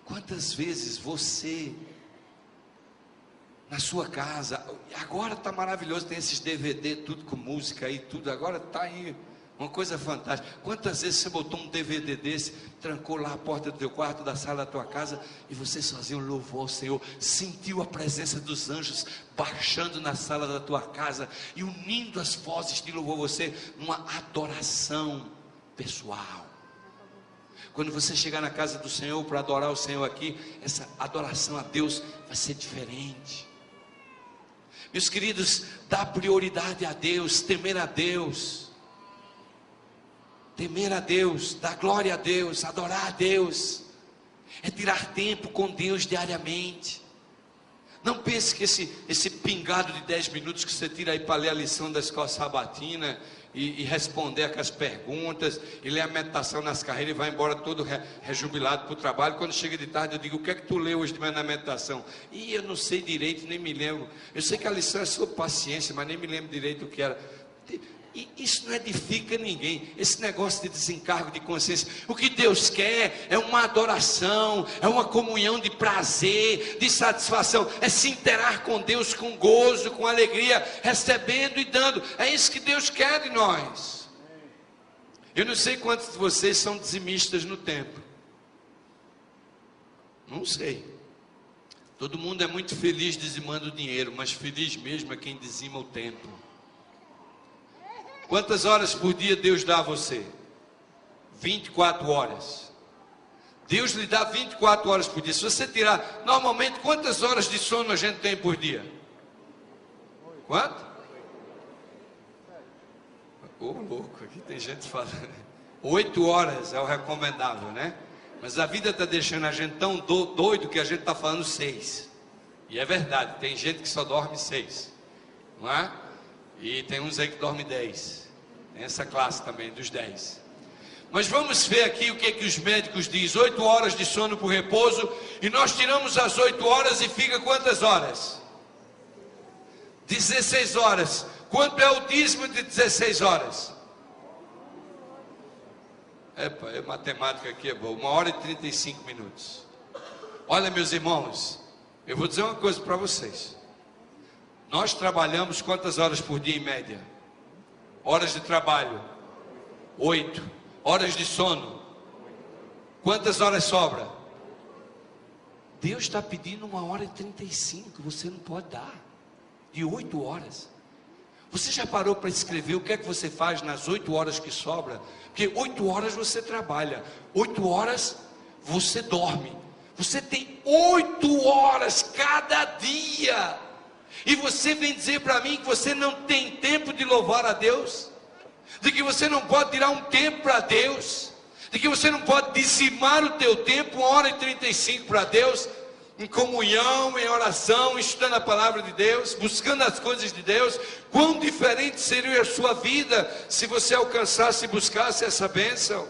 Quantas vezes você, na sua casa, agora está maravilhoso, tem esses DVD, tudo com música aí, tudo, agora está aí. Uma coisa fantástica. Quantas vezes você botou um DVD desse, trancou lá a porta do teu quarto, da sala da tua casa, e você sozinho louvou ao Senhor, sentiu a presença dos anjos baixando na sala da tua casa e unindo as vozes que louvou você numa adoração pessoal. Quando você chegar na casa do Senhor para adorar o Senhor aqui, essa adoração a Deus vai ser diferente. Meus queridos, dá prioridade a Deus, temer a Deus. Temer a Deus, dar glória a Deus, adorar a Deus, é tirar tempo com Deus diariamente. Não pense que esse pingado de 10 minutos que você tira aí para ler a lição da escola sabatina e responder aquelas perguntas e ler a meditação nas carreiras e vai embora todo rejubilado para o trabalho. Quando chega de tarde eu digo, o que é que tu leu hoje de manhã na meditação? E eu não sei direito, nem me lembro. Eu sei que a lição é sobre paciência, mas nem me lembro direito o que era. E isso não edifica ninguém, esse negócio de desencargo de consciência. O que Deus quer é uma adoração, é uma comunhão de prazer, de satisfação, é se interar com Deus com gozo, com alegria, recebendo e dando. É isso que Deus quer de nós. Eu não sei quantos de vocês são dizimistas no templo. Não sei. Todo mundo é muito feliz dizimando dinheiro, mas feliz mesmo é quem dizima o templo. Quantas horas por dia Deus dá a você? 24 horas. Deus lhe dá 24 horas por dia. Se você tirar, normalmente, quantas horas de sono a gente tem por dia? Quanto? Ô, louco, aqui tem gente falando. 8 horas é o recomendável, né? Mas a vida está deixando a gente tão doido que a gente está falando 6. E é verdade, tem gente que só dorme 6. Não é? E tem uns aí que dormem 10. Tem essa classe também, dos 10. Mas vamos ver aqui o que os médicos dizem. 8 horas de sono por repouso. E nós tiramos as 8 horas e fica quantas horas? 16 horas. Quanto é o dízimo de 16 horas? Matemática aqui é boa. 1 hora e 35 minutos. Olha, meus irmãos, eu vou dizer uma coisa para vocês. Nós trabalhamos quantas horas por dia em média? Horas de trabalho? 8. Horas de sono? Quantas horas sobra? Deus está pedindo 1 hora e 35. Você não pode dar. De 8 horas. Você já parou para escrever o que é que você faz nas 8 horas que sobra? Porque 8 horas você trabalha, 8 horas você dorme. Você tem 8 horas cada dia. E você vem dizer para mim que você não tem tempo de louvar a Deus? De que você não pode tirar um tempo para Deus? De que você não pode dizimar o teu tempo, 1 hora e 35 para Deus? em comunhão, em oração, estudando a palavra de Deus, buscando as coisas de Deus, quão diferente seria a sua vida se você alcançasse e buscasse essa bênção.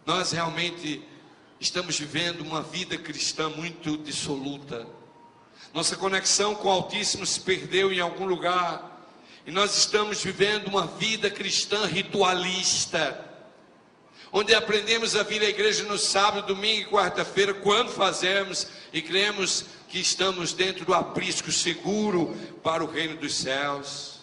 Nós realmente estamos vivendo uma vida cristã muito dissoluta. Nossa conexão com o Altíssimo se perdeu em algum lugar, e nós estamos vivendo uma vida cristã ritualista, onde aprendemos a vir à igreja no sábado, domingo e quarta-feira, quando fazemos, e cremos que estamos dentro do aprisco seguro para o reino dos céus.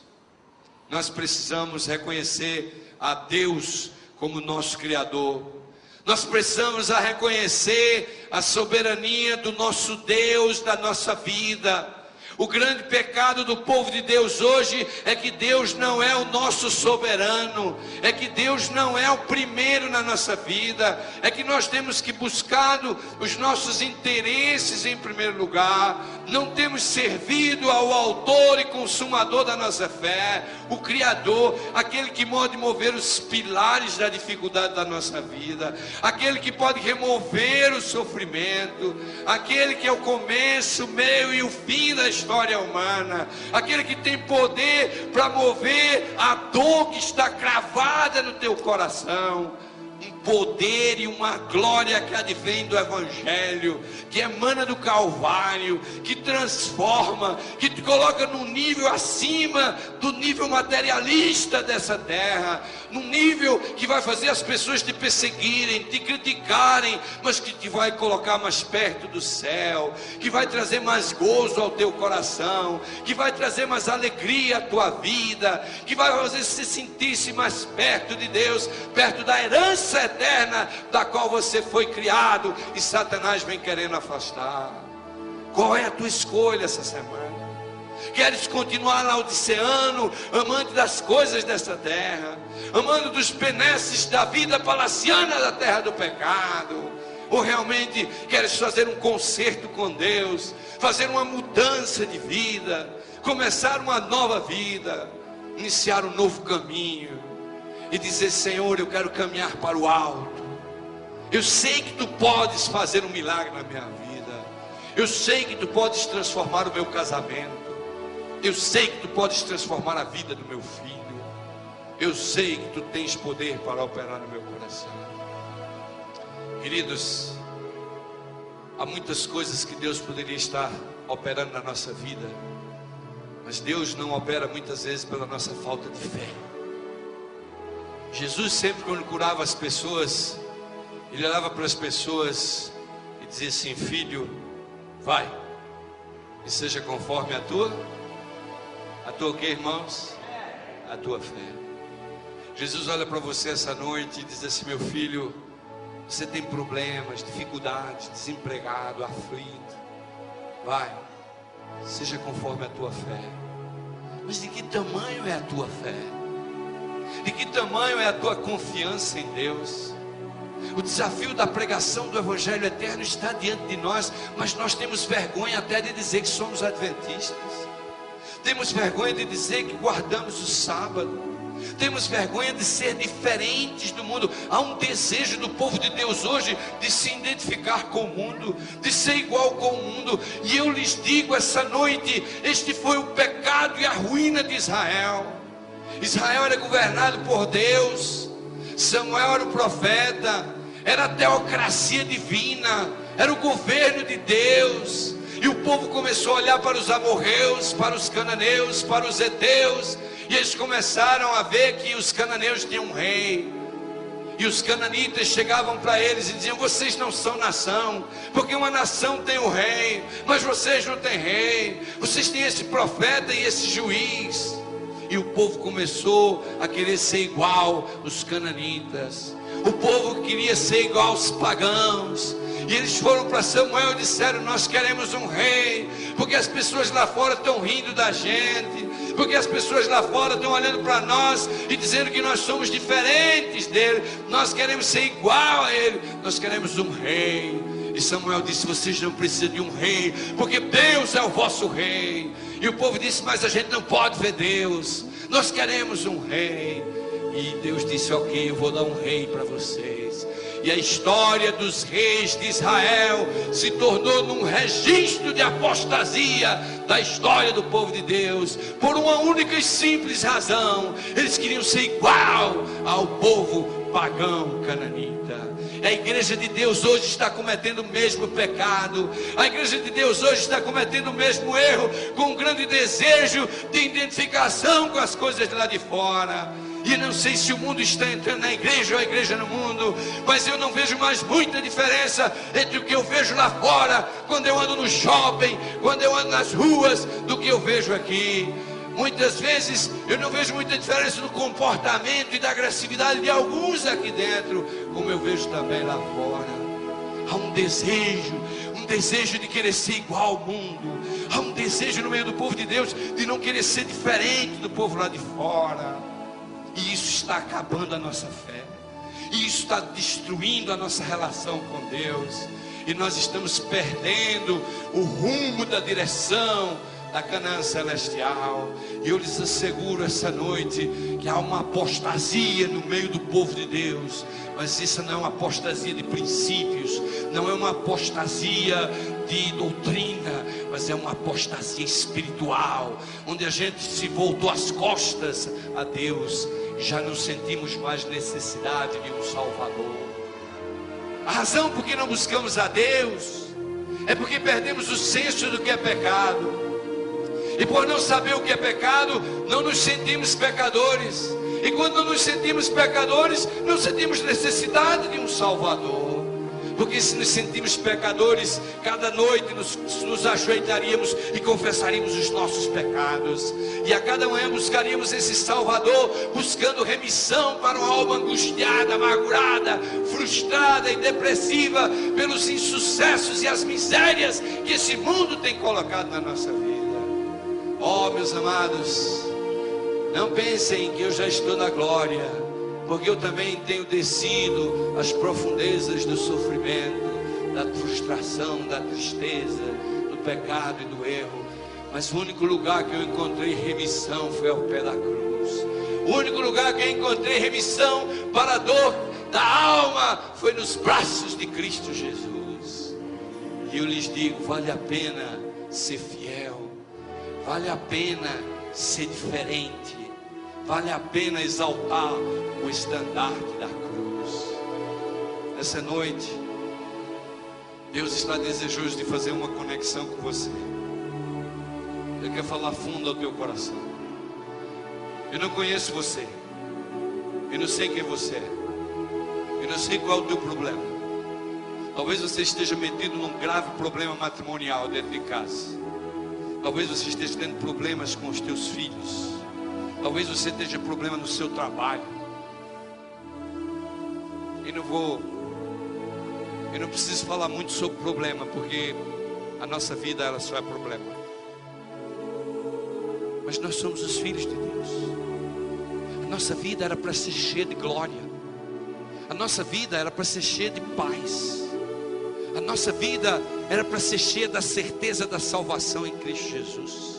Nós precisamos reconhecer a Deus como nosso Criador. Nós precisamos reconhecer a soberania do nosso Deus na nossa vida. O grande pecado do povo de Deus hoje é que Deus não é o nosso soberano, é que Deus não é o primeiro na nossa vida, é que nós temos que buscar os nossos interesses em primeiro lugar, não temos servido ao autor e consumador da nossa fé, o Criador, aquele que pode mover os pilares da dificuldade da nossa vida, aquele que pode remover o sofrimento, aquele que é o começo, o meio e o fim da história humana, aquele que tem poder para mover a dor que está cravada no teu coração, um poder e uma glória que advém do Evangelho, que emana do Calvário, que transforma, que te coloca num nível acima do nível materialista dessa terra, num nível que vai fazer as pessoas te perseguirem, te criticarem, mas que te vai colocar mais perto do céu, que vai trazer mais gozo ao teu coração, que vai trazer mais alegria à tua vida, que vai fazer você sentir-se mais perto de Deus, perto da herança eterna da qual você foi criado e Satanás vem querendo afastar. Qual é a tua escolha essa semana? Queres continuar laodiceano, amante das coisas dessa terra, amando dos benesses da vida palaciana da terra do pecado? Ou realmente queres fazer um concerto com Deus, fazer uma mudança de vida, começar uma nova vida, iniciar um novo caminho e dizer: Senhor, eu quero caminhar para o alto. Eu sei que tu podes fazer um milagre na minha vida. Eu sei que tu podes transformar o meu casamento. Eu sei que tu podes transformar a vida do meu filho. Eu sei que tu tens poder para operar no meu coração. Queridos, há muitas coisas que Deus poderia estar operando na nossa vida, mas Deus não opera muitas vezes pela nossa falta de fé. Jesus sempre, quando curava as pessoas, ele olhava para as pessoas e dizia assim: filho, vai, e seja conforme a tua o que, irmãos? A tua fé. Jesus olha para você essa noite e diz assim: meu filho, você tem problemas, dificuldades, desempregado, aflito, vai, seja conforme a tua fé. Mas de que tamanho é a tua fé? De que tamanho é a tua confiança em Deus? O desafio da pregação do Evangelho eterno está diante de nós, mas nós temos vergonha até de dizer que somos adventistas. Temos vergonha de dizer que guardamos o sábado. Temos vergonha de ser diferentes do mundo. Há um desejo do povo de Deus hoje de se identificar com o mundo, de ser igual com o mundo. E eu lhes digo essa noite: este foi o pecado e a ruína de Israel. Israel era governado por Deus, Samuel era o profeta, era a teocracia divina, era o governo de Deus. E o povo começou a olhar para os amorreus, para os cananeus, para os heteus, e eles começaram a ver que os cananeus tinham um rei. E os cananitas chegavam para eles e diziam: vocês não são nação, porque uma nação tem um rei, mas vocês não têm rei. Vocês têm esse profeta e esse juiz. E o povo começou a querer ser igual aos cananitas. O povo queria ser igual aos pagãos. E eles foram para Samuel e disseram: nós queremos um rei, porque as pessoas lá fora estão rindo da gente, porque as pessoas lá fora estão olhando para nós e dizendo que nós somos diferentes dele. Nós queremos ser igual a ele, nós queremos um rei. E Samuel disse: vocês não precisam de um rei, porque Deus é o vosso rei. E o povo disse: mas a gente não pode ver Deus, nós queremos um rei. E Deus disse: ok, eu vou dar um rei para vocês. E E a história dos reis de Israel se tornou num registro de apostasia da história do povo de Deus, por uma única e simples razão: eles queriam ser igual ao povo pagão cananita. A igreja de Deus hoje está cometendo o mesmo pecado. A igreja de Deus hoje está cometendo o mesmo erro, com um grande desejo de identificação com as coisas lá de fora. E não sei se o mundo está entrando na igreja ou a igreja no mundo, mas eu não vejo mais muita diferença entre o que eu vejo lá fora, quando eu ando no shopping, quando eu ando nas ruas, do que eu vejo aqui. Muitas vezes eu não vejo muita diferença no comportamento e da agressividade de alguns aqui dentro, como eu vejo também lá fora. Há um desejo de querer ser igual ao mundo. Há um desejo no meio do povo de Deus de não querer ser diferente do povo lá de fora. E isso está acabando a nossa fé. E isso está destruindo a nossa relação com Deus. E nós estamos perdendo o rumo da direção da Canaã celestial. E eu lhes asseguro essa noite que há uma apostasia no meio do povo de Deus. Mas isso não é uma apostasia de princípios, não é uma apostasia de doutrina, mas é uma apostasia espiritual, onde a gente se voltou as costas a Deus, já não sentimos mais necessidade de um Salvador. A razão por que não buscamos a Deus é porque perdemos o senso do que é pecado. E por não saber o que é pecado, não nos sentimos pecadores. E quando não nos sentimos pecadores, não sentimos necessidade de um Salvador. Porque se nos sentimos pecadores, cada noite nos ajoelharíamos e confessaríamos os nossos pecados. E a cada manhã buscaríamos esse Salvador, buscando remissão para uma alma angustiada, amargurada, frustrada e depressiva pelos insucessos e as misérias que esse mundo tem colocado na nossa vida. Oh, meus amados, não pensem que eu já estou na glória, porque eu também tenho descido às profundezas do sofrimento, da frustração, da tristeza, do pecado e do erro. Mas o único lugar que eu encontrei remissão foi ao pé da cruz. O único lugar que eu encontrei remissão para a dor da alma foi nos braços de Cristo Jesus. E eu lhes digo, vale a pena ser fiel. Vale a pena ser diferente. Vale a pena exaltar o estandarte da cruz. Nessa noite, Deus está desejoso de fazer uma conexão com você. Ele quer falar fundo ao teu coração. Eu não conheço você. Eu não sei quem você é. Eu não sei qual é o teu problema. Talvez você esteja metido num grave problema matrimonial dentro de casa. Talvez você esteja tendo problemas com os teus filhos. Talvez você esteja problema no seu trabalho. Eu não preciso falar muito sobre problema, porque a nossa vida ela só é problema. Mas nós somos os filhos de Deus. A nossa vida era para ser cheia de glória. A nossa vida era para ser cheia de paz. A nossa vida era para ser cheia da certeza da salvação em Cristo Jesus.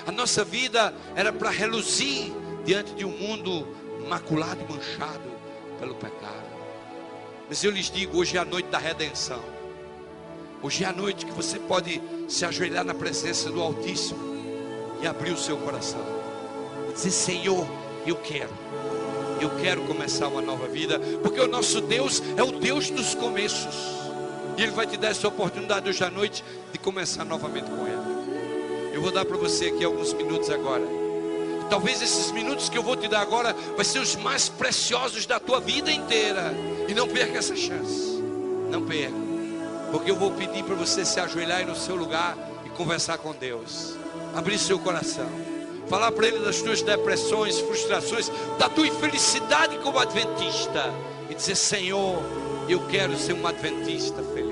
A nossa vida era para reluzir diante de um mundo maculado e manchado pelo pecado. Mas eu lhes digo, hoje é a noite da redenção. Hoje é a noite que você pode se ajoelhar na presença do Altíssimo e abrir o seu coração e dizer: Senhor, eu quero começar uma nova vida, porque o nosso Deus é o Deus dos começos. E Ele vai te dar essa oportunidade hoje à noite de começar novamente com Ele. Eu vou dar para você aqui alguns minutos agora. Talvez esses minutos que eu vou te dar agora vai ser os mais preciosos da tua vida inteira. E não perca essa chance. Não perca. Porque eu vou pedir para você se ajoelhar aí no seu lugar e conversar com Deus. Abrir seu coração. Falar para Ele das tuas depressões, frustrações, da tua infelicidade como adventista. E dizer: Senhor, eu quero ser um adventista feliz.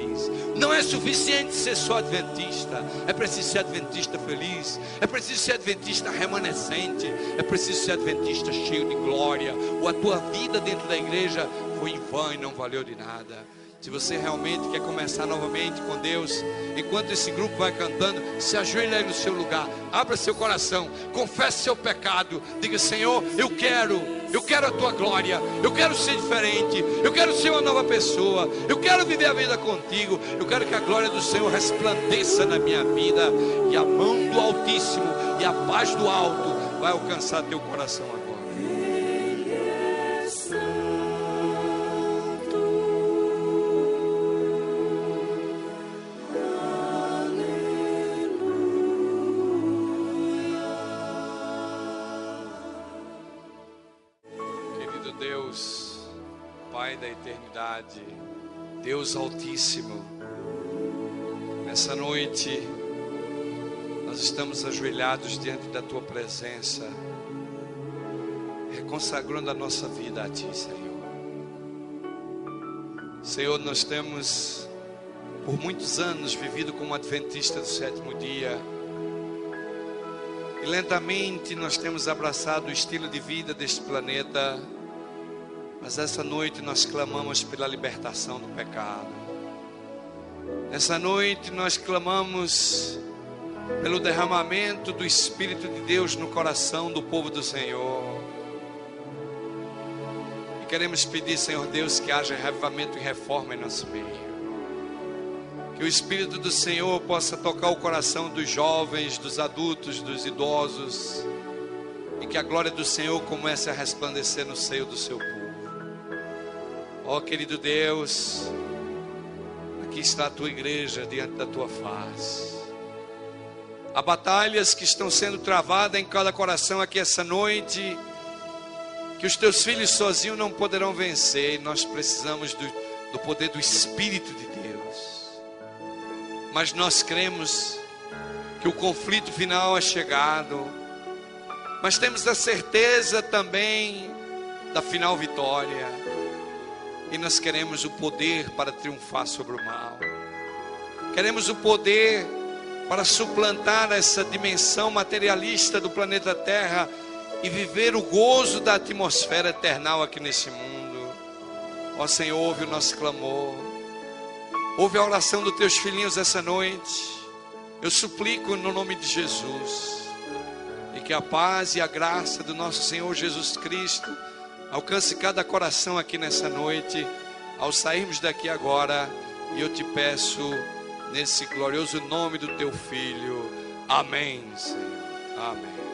Não é suficiente ser só adventista. É preciso ser adventista feliz. É preciso ser adventista remanescente. É preciso ser adventista cheio de glória. Ou a tua vida dentro da igreja foi em vão e não valeu de nada. Se você realmente quer começar novamente com Deus, enquanto esse grupo vai cantando, se ajoelhe aí no seu lugar, abra seu coração, confesse seu pecado, diga: Senhor, eu quero a tua glória, eu quero ser diferente, eu quero ser uma nova pessoa, eu quero viver a vida contigo, eu quero que a glória do Senhor resplandeça na minha vida, e a mão do Altíssimo e a paz do alto vai alcançar teu coração agora. Deus, Pai da eternidade, Deus Altíssimo, nessa noite nós estamos ajoelhados diante da Tua presença, reconsagrando a nossa vida a Ti, Senhor. Senhor, nós temos por muitos anos vivido como adventista do sétimo dia, e lentamente nós temos abraçado o estilo de vida deste planeta. Mas essa noite nós clamamos pela libertação do pecado. Essa noite nós clamamos pelo derramamento do Espírito de Deus no coração do povo do Senhor. E queremos pedir, Senhor Deus, que haja revivamento e reforma em nosso meio. Que o Espírito do Senhor possa tocar o coração dos jovens, dos adultos, dos idosos. E que a glória do Senhor comece a resplandecer no seio do seu povo. Ó querido Deus, aqui está a tua igreja diante da tua face. Há batalhas que estão sendo travadas em cada coração aqui essa noite, que os teus filhos sozinhos não poderão vencer. E nós precisamos do poder do Espírito de Deus. Mas nós cremos que o conflito final é chegado. Mas temos a certeza também da final vitória. E nós queremos o poder para triunfar sobre o mal. Queremos o poder para suplantar essa dimensão materialista do planeta Terra e viver o gozo da atmosfera eternal aqui nesse mundo. Ó Senhor, ouve o nosso clamor. Ouve a oração dos teus filhinhos essa noite. Eu suplico no nome de Jesus. E que a paz e a graça do nosso Senhor Jesus Cristo alcance cada coração aqui nessa noite, ao sairmos daqui agora. E eu te peço, nesse glorioso nome do teu Filho. Amém, Senhor. Amém.